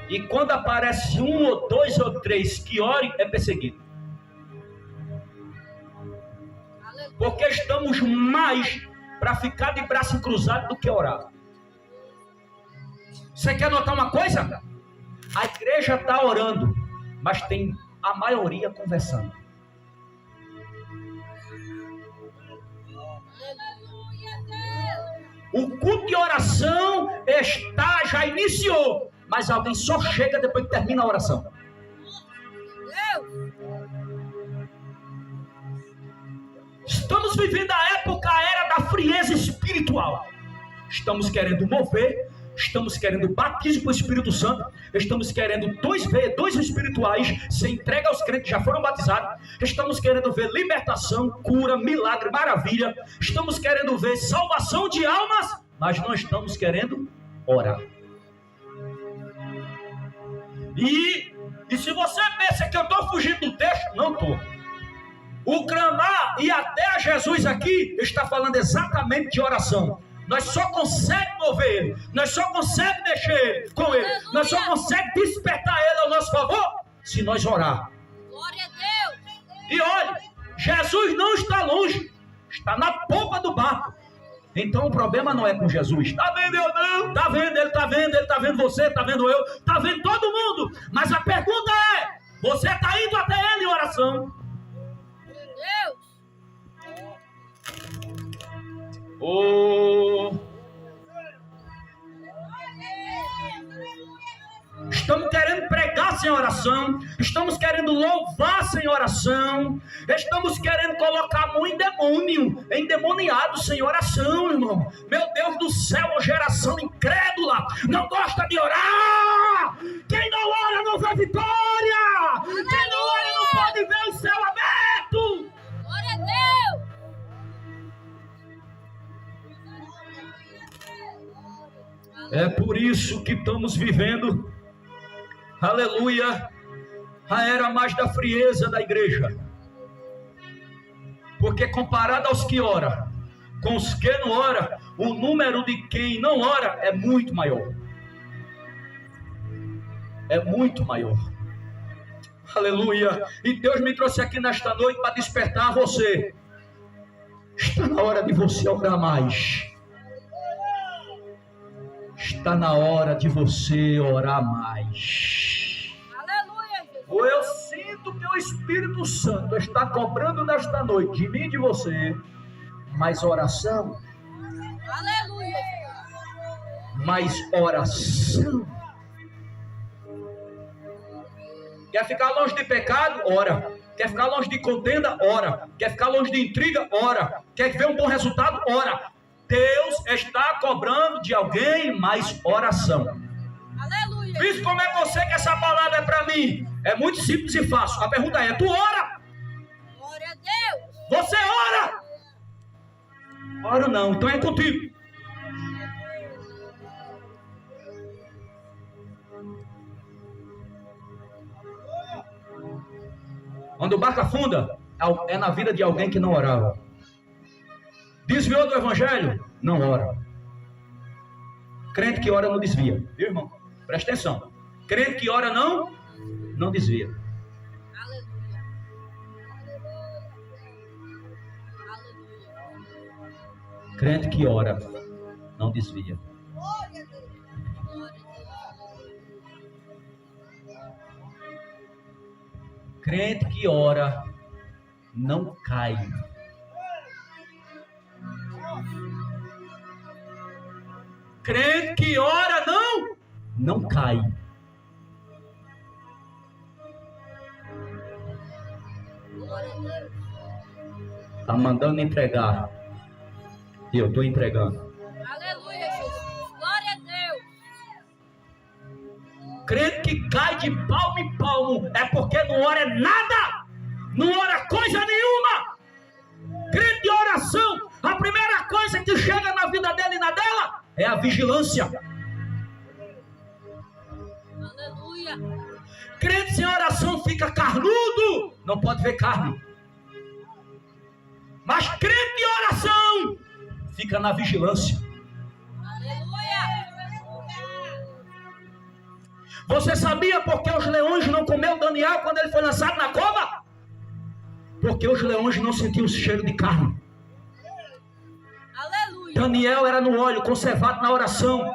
E quando aparece um ou dois ou três que orem, é perseguido. Porque estamos mais para ficar de braço cruzado do que orar. Você quer notar uma coisa? A igreja está orando, mas tem a maioria conversando. O culto de oração já iniciou, mas alguém só chega depois que termina a oração. Estamos vivendo a época, a era da frieza espiritual. Estamos querendo mover, estamos querendo batismo com o Espírito Santo, estamos querendo dois espirituais ser entregue aos crentes que já foram batizados, estamos querendo ver libertação, cura, milagre, maravilha, estamos querendo ver salvação de almas, mas não estamos querendo orar. E se você pensa que eu estou fugindo do texto, não estou. O clamar e até a Jesus aqui está falando exatamente de oração. Nós só conseguimos mover ele, nós só conseguimos mexer com ele, nós só conseguimos despertar ele ao nosso favor se nós orar. Glória a Deus. E olha, Jesus não está longe, está na polpa do barco. Então o problema não é com Jesus. Está vendo eu não? Está vendo, ele está vendo, ele está vendo você, está vendo eu, está vendo todo mundo. Mas a pergunta é: você está indo até ele em oração? Deus. Estamos querendo pregar sem oração, estamos querendo louvar sem oração, estamos querendo colocar a mão em demônio, endemoniado sem oração, irmão. Meu Deus do céu, a geração incrédula não gosta de orar. Quem não ora não vê vitória. Quem não ora não pode ver o céu aberto. Glória a Deus. É por isso que estamos vivendo, aleluia, a era mais da frieza da igreja. Porque comparado aos que ora, com os que não ora, o número de quem não ora é muito maior. É muito maior. Aleluia. E Deus me trouxe aqui nesta noite para despertar você. Está na hora de você orar mais. Está na hora de você orar mais. Aleluia, Jesus. Ou eu sinto que o Espírito Santo está cobrando nesta noite de mim e de você mais oração. Aleluia. Mais oração. Quer ficar longe de pecado? Ora. Quer ficar longe de contenda? Ora. Quer ficar longe de intriga? Ora. Quer ver um bom resultado? Ora. Deus está cobrando de alguém mais oração. Aleluia. Visto como é você que essa palavra é para mim? É muito simples e fácil. A pergunta é: tu ora? Glória a Deus. Você ora? Ora não, então é contigo. Quando o barco afunda, é na vida de alguém que não orava. Desviou do evangelho? Não ora. Crente que ora não desvia. Viu, irmão? Presta atenção. Crente que ora não desvia. Aleluia. Aleluia. Crente que ora não desvia. Glória a Deus. Crente que ora não cai. Crente que ora não cai. Glória a Deus. Está mandando entregar. E eu estou entregando. Aleluia, Jesus. Glória a Deus. Crente que cai de palmo em palmo é porque não ora nada. Não ora coisa nenhuma. Crente de oração, a primeira coisa que chega na vida dele e na dela é a vigilância. Aleluia. Crente sem oração fica carnudo, não pode ver carne. Mas crente de oração fica na vigilância. Você sabia por que os leões não comeram Daniel quando ele foi lançado na cova? Porque os leões não sentiam o cheiro de carne. Aleluia. Daniel era no óleo, conservado na oração.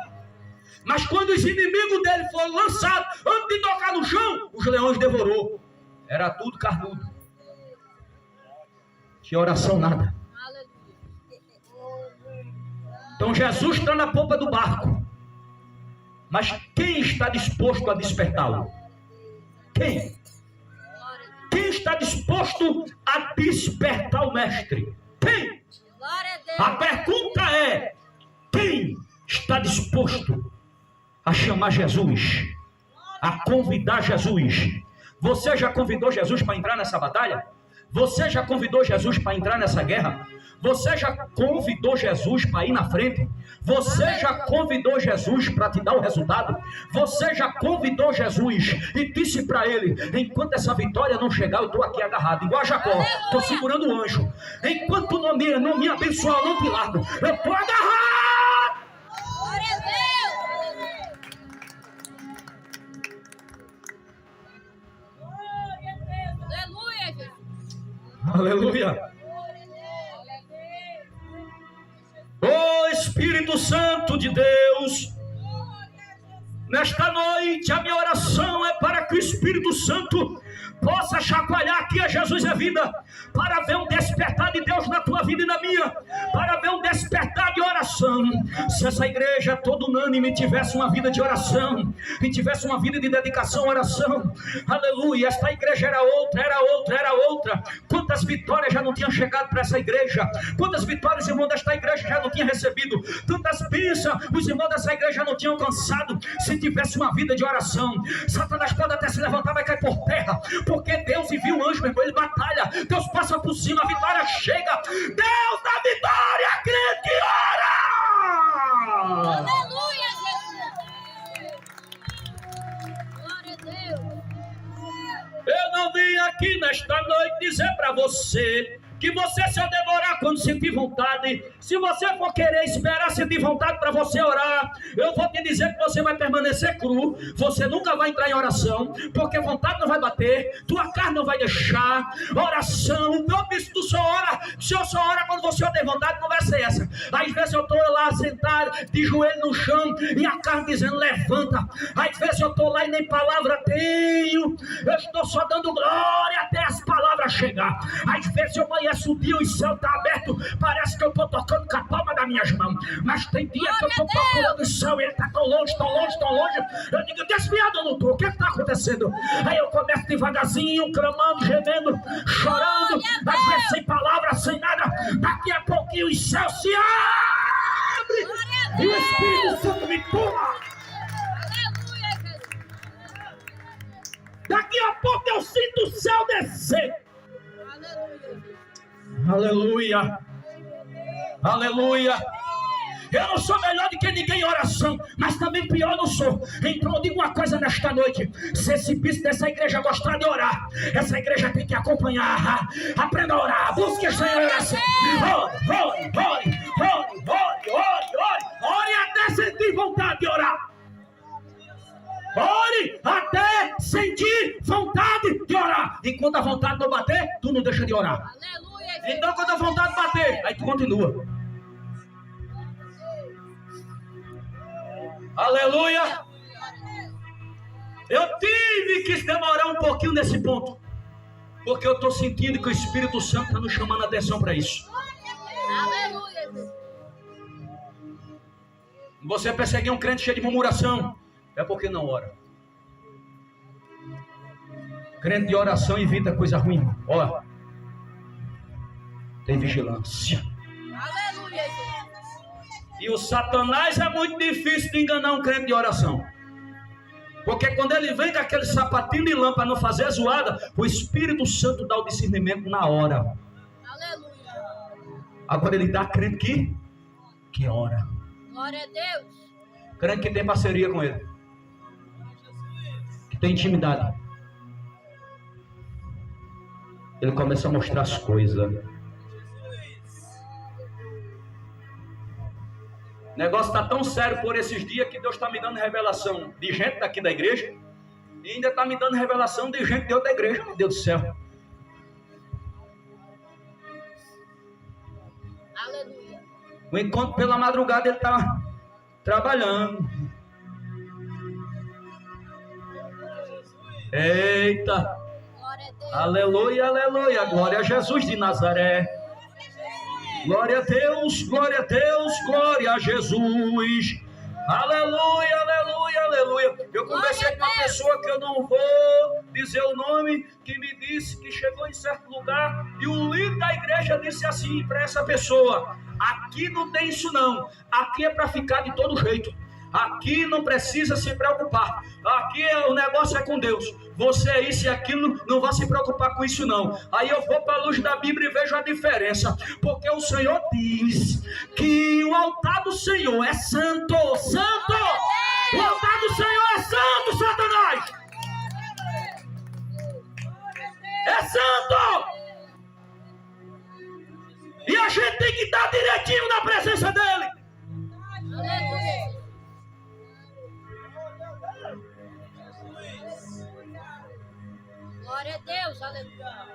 Mas quando os inimigos dele foram lançados, antes de tocar no chão, os leões devorou. Era tudo carnudo. Tinha oração nada. Então Jesus está na polpa do barco. Mas quem está disposto a despertá-lo? Quem? Quem está disposto a despertar o mestre? Quem? A pergunta é: quem está disposto a chamar Jesus? A convidar Jesus? Você já convidou Jesus para entrar nessa batalha? Você já convidou Jesus para entrar nessa guerra? Você já convidou Jesus para ir na frente? Você já convidou Jesus para te dar o resultado? Você já convidou Jesus e disse para ele: enquanto essa vitória não chegar, eu estou aqui agarrado, igual a Jacó, estou segurando o anjo. Enquanto não me abençoar, eu não te largo, eu estou agarrado. Glória a Deus. Aleluia, Jesus. Aleluia. Oh Espírito Santo de Deus, nesta noite a minha oração é para que o Espírito Santo possa chacoalhar aqui a Jesus é vida, para ver um despertar de Deus na tua vida e na minha, para ver um despertar de oração. Se essa igreja toda unânime tivesse uma vida de oração e tivesse uma vida de dedicação à oração, aleluia, esta igreja era outra. Quantas vitórias já não tinham chegado para essa igreja, quantas vitórias, irmão, desta igreja já não tinha recebido, tantas bênçãos os irmãos dessa igreja já não tinham alcançado, se tivesse uma vida de oração. Satanás pode até se levantar, vai cair por terra, porque Deus envia um anjo, meu irmão, ele batalha, Deus passa por cima, a vitória chega. Deus dá vitória, crente, ora! Aleluia, Jesus. Glória a Deus. Eu não vim aqui nesta noite dizer para você que você se demorar quando sentir vontade, se você for querer esperar sentir vontade para você orar, eu vou te dizer que você vai permanecer cru, você nunca vai entrar em oração, porque vontade não vai bater, tua carne não vai deixar. Oração, eu disse, tu só ora, se eu só ora quando você tem vontade, não vai ser essa. Às vezes eu estou lá sentado, de joelho no chão, e a carne dizendo levanta. Às vezes eu estou lá e nem palavra tenho, eu estou só dando glória até as palavras chegar. Às vezes eu amanheço o dia, o céu está aberto, parece que eu estou tocando com a palma das minhas mãos, mas tem dia que eu estou procurando o céu, ele está tão longe, eu digo, desviado eu não estou, o que está acontecendo? Aí eu começo devagarzinho, clamando, gemendo, chorando, às vezes sem palavras, sem nada. Daqui a pouquinho os céus se abrem e o Espírito Santo me toma. Aleluia, Jesus. Daqui a pouco eu sinto o céu descer. Aleluia. Aleluia, aleluia. Eu não sou melhor do que ninguém em oração, mas também pior não sou. Então eu digo uma coisa nesta noite: se esse bispo dessa igreja gostar de orar, essa igreja tem que acompanhar. Aprenda a orar, busque o Senhor em oração. Ore até sentir vontade de orar. Ore até sentir vontade de orar. E quando a vontade não bater, tu não deixa de orar. Aleluia, Jesus. Então quando a vontade bater, aí tu continua. Aleluia. Eu tive que demorar um pouquinho nesse ponto, porque eu estou sentindo que o Espírito Santo está nos chamando a atenção para isso. Aleluia, Jesus. Você perseguir um crente cheio de murmuração, é porque não ora. Crente de oração evita coisa ruim. Ó, tem vigilância. Aleluia, Jesus. E o Satanás é muito difícil de enganar um crente de oração, porque quando ele vem com aquele sapatinho de lã para não fazer zoada, o Espírito Santo dá o discernimento na hora. Aleluia. Agora ele dá a crente que ora. Glória a Deus. Crente que tem parceria com ele, que tem intimidade, ele começa a mostrar as coisas. O negócio está tão sério por esses dias que Deus está me dando revelação de gente daqui da igreja e ainda está me dando revelação de gente de outra igreja, meu Deus do céu. Aleluia. O encontro pela madrugada ele está trabalhando. Eita! Glória a Deus. Aleluia, aleluia. Glória a Jesus de Nazaré. Glória a Deus, glória a Deus, glória a Jesus. Aleluia, aleluia, aleluia. Eu conversei com uma pessoa que eu não vou dizer o nome, que me disse que chegou em certo lugar e o líder da igreja disse assim para essa pessoa: aqui não tem isso não, aqui é para ficar de todo jeito. Aqui não precisa se preocupar. Aqui o negócio é com Deus. Você é isso e aquilo, não vai se preocupar com isso não. Aí eu vou para a luz da Bíblia e vejo a diferença. Porque o Senhor diz que o altar do Senhor é santo. Santo! O altar do Senhor é santo, Satanás! É santo! E a gente tem que estar direitinho na presença dele. Aleluia. Glória a Deus, aleluia.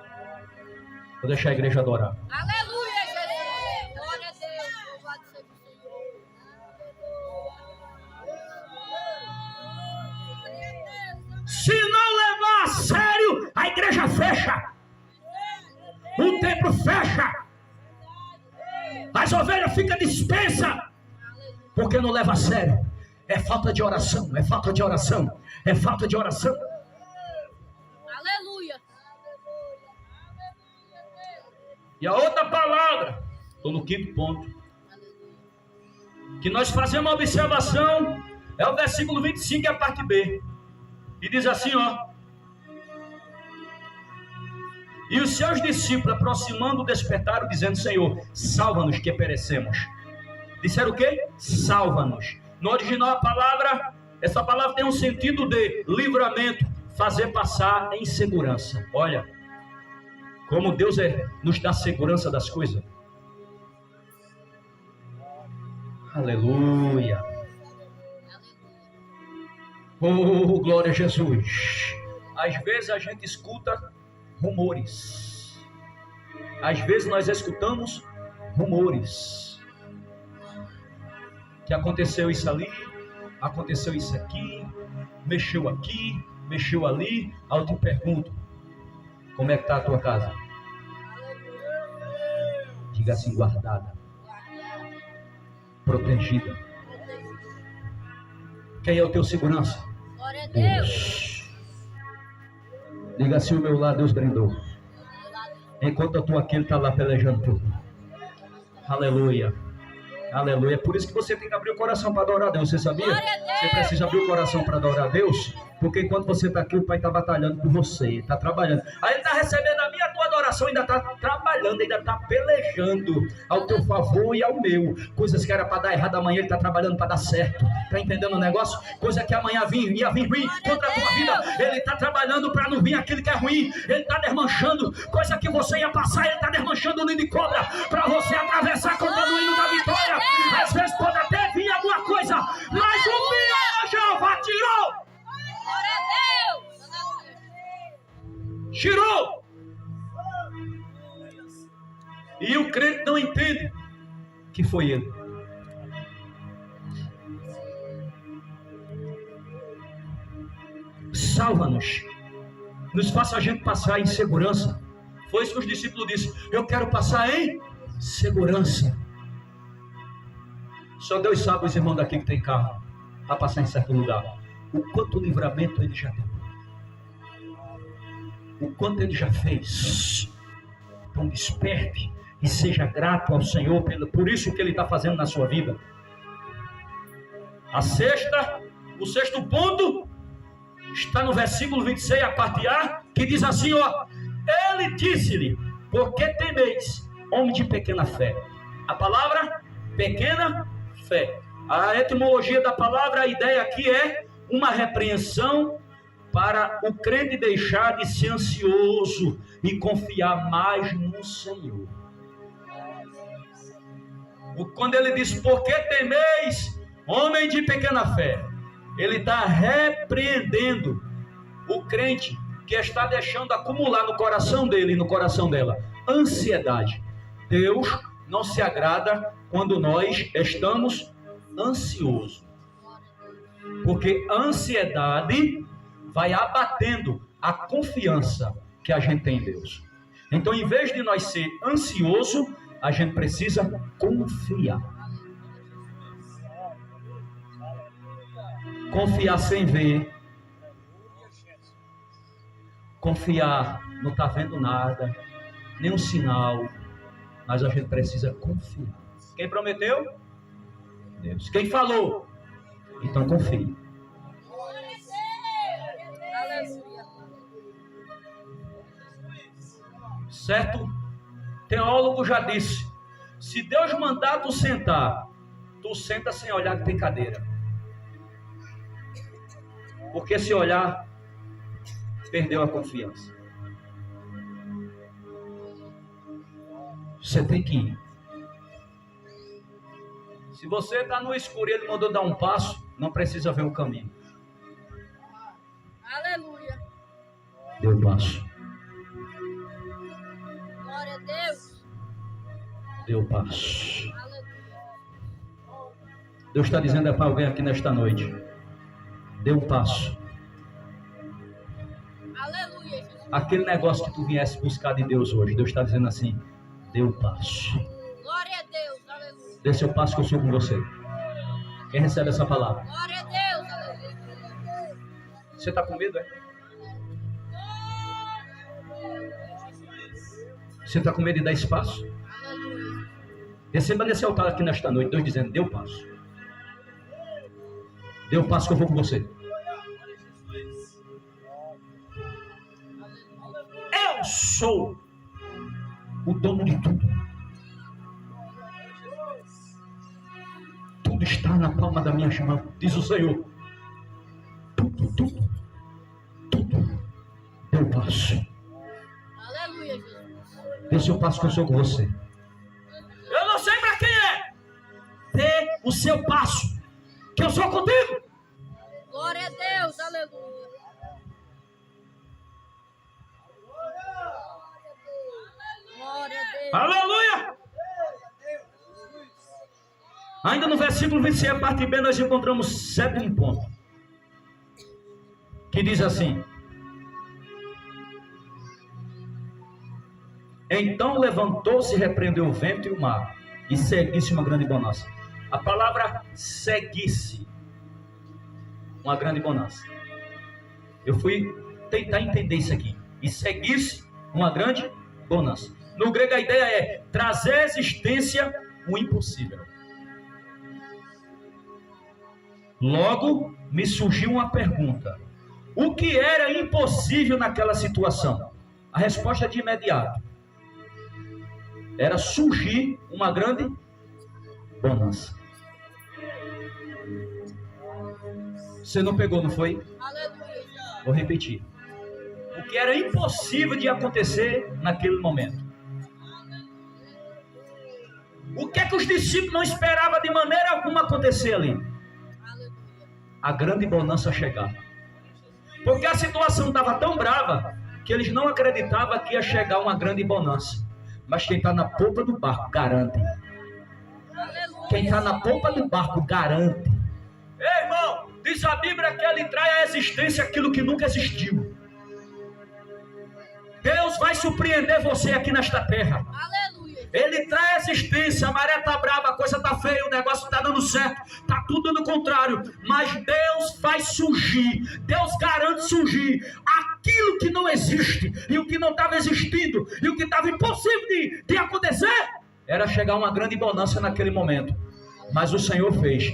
Vou deixar a igreja adorar. Aleluia, Jesus. Glória a Deus. Louvado seja o Senhor. Se não levar a sério, a igreja fecha. O templo fecha. As ovelhas ficam dispensas. Porque não leva a sério. É falta de oração, é falta de oração, é falta de oração. Aleluia. E a outra palavra, estou no quinto ponto, que nós fazemos uma observação, é o versículo 25, a parte B. E diz assim, ó: e os seus discípulos, aproximando, despertaram, dizendo: Senhor, salva-nos que perecemos. Disseram o quê? Salva-nos. No original essa palavra tem um sentido de livramento, fazer passar em segurança. Olha, como Deus nos dá segurança das coisas. Aleluia. Oh, glória a Jesus. Às vezes a gente escuta rumores. Às vezes nós escutamos rumores. Que aconteceu isso ali, aconteceu isso aqui, mexeu ali. Aí eu te pergunto: como é que está a tua casa? Diga assim: guardada, protegida. Quem é o teu segurança? Glória a Deus. Diga assim: o meu lar Deus brindou. Enquanto eu estou aqui, Ele está lá pelejando tudo. Aleluia. Aleluia. É por isso que você tem que abrir o coração para adorar a Deus. Você sabia? Você precisa abrir o coração para adorar a Deus. Porque enquanto você está aqui, o Pai está batalhando por você. Está trabalhando. Aí Ele está recebendo a minha tua adoração. Ainda está trabalhando. Ainda está pelejando ao teu favor e ao meu. Coisas que era para dar errado amanhã, Ele está trabalhando para dar certo. Está entendendo o negócio? Coisa que amanhã ia vir ruim contra a tua vida. Ele está trabalhando para não vir aquilo que é ruim. Ele está desmanchando. Coisa que você ia passar, Ele está desmanchando o ninho de cobra. Para você atravessar contra o hino da vitória. Às vezes pode até vir alguma coisa, mas o pior Jeová tirou. Glória a Deus. Tirou. E o crente não entende que foi ele. Salva-nos. Nos faça a gente passar em segurança. Foi isso que os discípulos disseram: eu quero passar em segurança. Só Deus sabe, os irmãos daqui que tem carro, para passar em certo lugar, o quanto livramento ele já deu, o quanto ele já fez. Então desperte e seja grato ao Senhor por isso que ele está fazendo na sua vida. O sexto ponto está no versículo 26, a parte A, que diz assim, ó: ele disse-lhe: por que temeis, homem de pequena fé? A palavra pequena fé. A etimologia da palavra, a ideia aqui é uma repreensão para o crente deixar de ser ansioso e confiar mais no Senhor. Quando ele diz, por que temeis, homem de pequena fé? Ele está repreendendo o crente que está deixando acumular no coração dele e no coração dela ansiedade. Deus não se agrada quando nós estamos ansiosos, porque a ansiedade vai abatendo a confiança que a gente tem em Deus. Então, em vez de nós ser ansioso, a gente precisa confiar. Confiar sem ver. Confiar, não está vendo nada, nenhum sinal, mas a gente precisa confiar. Quem prometeu? Deus. Quem falou? Então confie. Certo? Teólogo já disse, se Deus mandar tu sentar, tu senta sem olhar que tem cadeira. Porque se olhar, perdeu a confiança. Você tem que ir. Se você está no escuro e ele mandou dar um passo, não precisa ver o caminho. Aleluia. Deu um passo. Glória a Deus. Deu um passo. Aleluia. Deus está dizendo para alguém aqui nesta noite. Dê um passo. Aleluia, Jesus. Aquele negócio que tu viesse buscar de Deus hoje, Deus está dizendo assim, dê um passo. Glória a Deus. Aleluia. Dê seu passo que eu sou com você. Quem recebe essa palavra? Glória a Deus. Aleluia. Você está com medo, é? Você está com medo de dar espaço? Aleluia. Receba nesse altar aqui nesta noite, Deus dizendo, dê um passo. Dê um passo que eu vou com você. Eu sou o dono de tudo. Tudo está na palma da minha mão, diz o Senhor. Tudo. Dê um passo. Aleluia, Jesus. Dê seu passo que eu sou com você. Eu não sei para quem é. Dê o seu passo, que eu sou contigo. Glória a Deus. Aleluia. Glória a Deus. Aleluia! Ainda no versículo 26, parte B, nós encontramos o sétimo ponto, que diz assim: então levantou-se, repreendeu o vento e o mar, e seguisse uma grande bonança. A palavra seguisse uma grande bonança. Eu fui tentar entender isso aqui. E seguisse uma grande bonança. No grego a ideia é trazer à existência o impossível. Logo me surgiu uma pergunta: o que era impossível naquela situação? A resposta de imediato era surgir uma grande bonança. Você não pegou, não foi? Aleluia. Vou repetir. O que era impossível de acontecer naquele momento. O que é que os discípulos não esperavam de maneira alguma acontecer ali? Aleluia. A grande bonança chegar. Porque a situação estava tão brava que eles não acreditavam que ia chegar uma grande bonança. Mas quem está na polpa do barco garante. Aleluia. Quem está na polpa do barco garante. Ei, irmão, diz a Bíblia que ele traz à existência aquilo que nunca existiu. Deus vai surpreender você aqui nesta terra. Aleluia. Ele traz à existência, a maré está brava, a coisa está feia, o negócio está dando certo, está tudo dando contrário, mas Deus faz surgir, Deus garante surgir aquilo que não existe, e o que não estava existindo, e o que estava impossível de acontecer, era chegar uma grande bonança naquele momento. Mas o Senhor fez.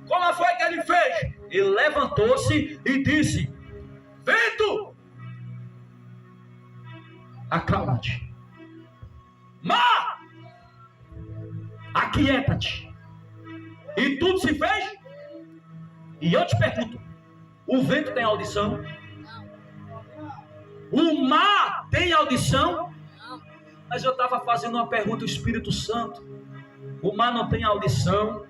Como foi que ele fez? Ele levantou-se e disse: vento, acalma-te. Mar, aquieta-te. E tudo se fez. E eu te pergunto: o vento tem audição? O mar tem audição? Mas eu estava fazendo uma pergunta ao Espírito Santo. o mar não tem audição,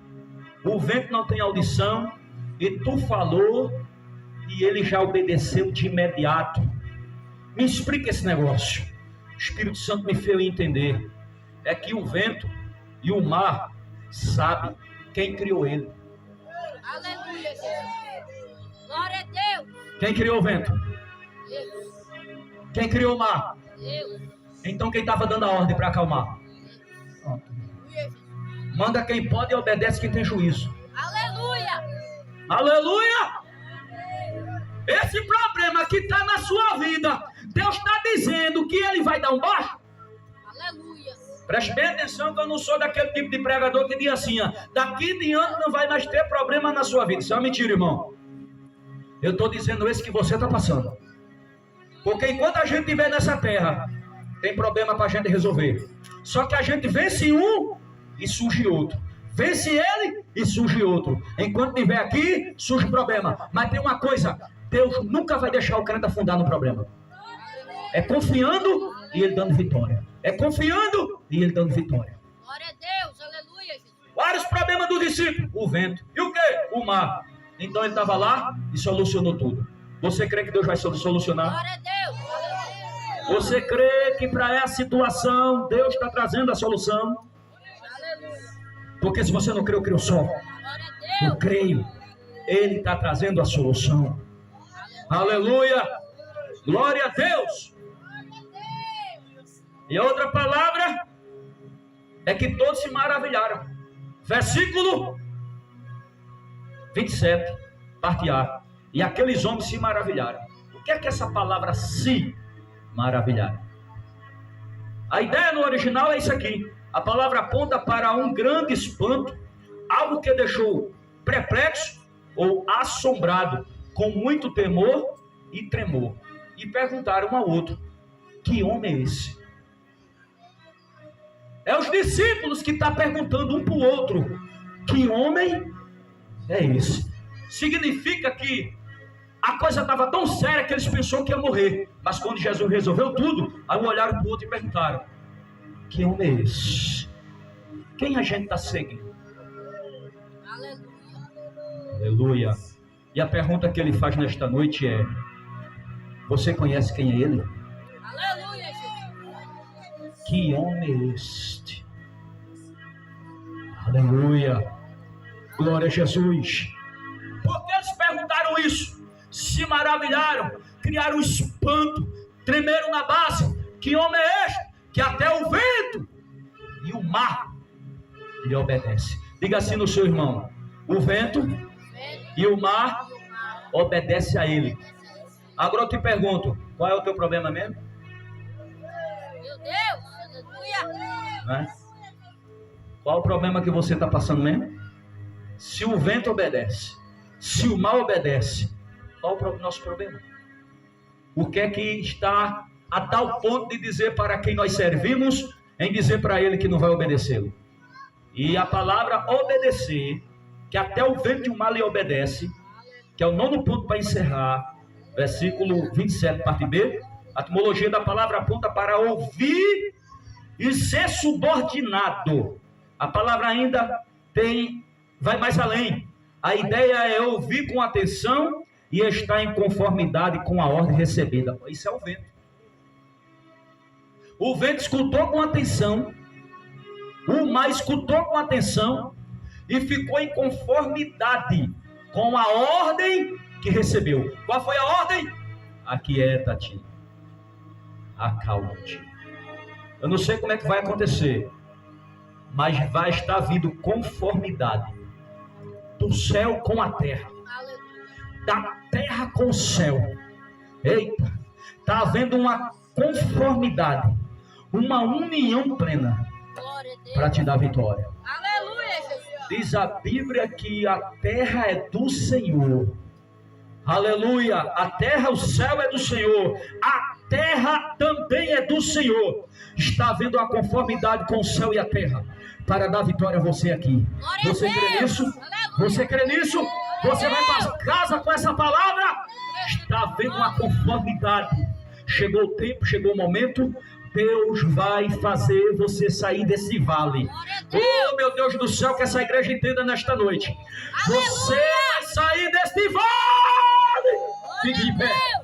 o vento não tem audição, e tu falou e ele já obedeceu de imediato. Me explica esse negócio. O Espírito Santo me fez entender. É que o vento e o mar sabem quem criou ele. Aleluia, Jesus. Glória a Deus. Quem criou o vento? Deus. Quem criou o mar? Deus. Então quem estava dando a ordem para acalmar? Aleluia, Jesus. Manda quem pode e obedece quem tem juízo. Aleluia. Aleluia! Esse problema que está na sua vida, Deus está dizendo que ele vai dar um baixo. Aleluia. Preste bem atenção que eu não sou daquele tipo de pregador que diz assim, ó, daqui de diante não vai mais ter problema na sua vida. Isso é uma mentira, irmão. Eu estou dizendo esse que você está passando. Porque enquanto a gente estiver nessa terra, tem problema para a gente resolver. Só que a gente vence um e surge outro. Vence ele e surge outro. Enquanto estiver aqui, surge problema. Mas tem uma coisa, Deus nunca vai deixar o crente afundar no problema. É confiando e ele dando vitória. É confiando e ele dando vitória. Glória a Deus. Aleluia, Jesus. Vários problemas do discípulo. O vento. E o quê? O mar. Então ele estava lá e solucionou tudo. Você crê que Deus vai solucionar? Glória a Deus. Aleluia. Você crê que para essa situação Deus está trazendo a solução? Aleluia. Porque se você não crê, eu creio só. Glória a Eu Deus. creio. Ele está trazendo a solução. Aleluia. Glória a Deus. E a outra palavra é que todos se maravilharam. Versículo 27, parte A. E aqueles homens se maravilharam. O que é que essa palavra se maravilharam? A ideia no original é isso aqui. A palavra aponta para um grande espanto, algo que deixou perplexo ou assombrado, com muito temor e tremor. E perguntaram um ao outro: que homem é esse? É os discípulos que estão perguntando um para o outro: que homem é esse? Significa que a coisa estava tão séria que eles pensaram que ia morrer. Mas quando Jesus resolveu tudo, aí olharam para o outro e perguntaram: que homem é esse? Quem a gente está seguindo? Aleluia. Aleluia. E a pergunta que ele faz nesta noite é: você conhece quem é ele? Aleluia, Jesus. Que homem é este? Aleluia. Glória a Jesus. Porque eles perguntaram isso, se maravilharam, criaram um espanto, tremeram na base. Que homem é este? Que até o vento e o mar lhe obedecem. Diga assim no seu irmão: o vento e o mar obedecem a ele. Agora eu te pergunto: qual é o teu problema mesmo? Meu Deus. Aleluia. Né? Qual o problema que você está passando mesmo? Se o vento obedece, se o mar obedece, qual o nosso problema? O que é que está a tal ponto de dizer para quem nós servimos, em dizer para ele que não vai obedecê-lo? E a palavra obedecer, que até o vento e o mar lhe obedece, que é o 9º ponto para encerrar, versículo 27, parte B. A etimologia da palavra aponta para ouvir e ser subordinado. A palavra ainda vai mais além. A ideia é ouvir com atenção e estar em conformidade com a ordem recebida. Isso é o vento. O vento escutou com atenção, o mar escutou com atenção e ficou em conformidade com a ordem que recebeu. Qual foi a ordem? Aquieta-te, acalma-te. Eu não sei como é que vai acontecer, mas vai estar vindo conformidade do céu com a terra, da terra com o céu. Eita, está havendo uma conformidade, uma união plena para te dar vitória. Aleluia, Jesus. Diz a Bíblia que a terra é do Senhor. Aleluia, a terra, o céu é do Senhor, a terra também é do Senhor. Está havendo uma conformidade com o céu e a terra para dar vitória a você aqui. Você crê nisso? Você crê nisso? Você vai para casa com essa palavra? Está havendo uma conformidade. Chegou o tempo, chegou o momento Deus vai fazer você sair desse vale. Oh, meu Deus do céu, que essa igreja entenda nesta noite. Você vai sair desse vale. Fique de pé.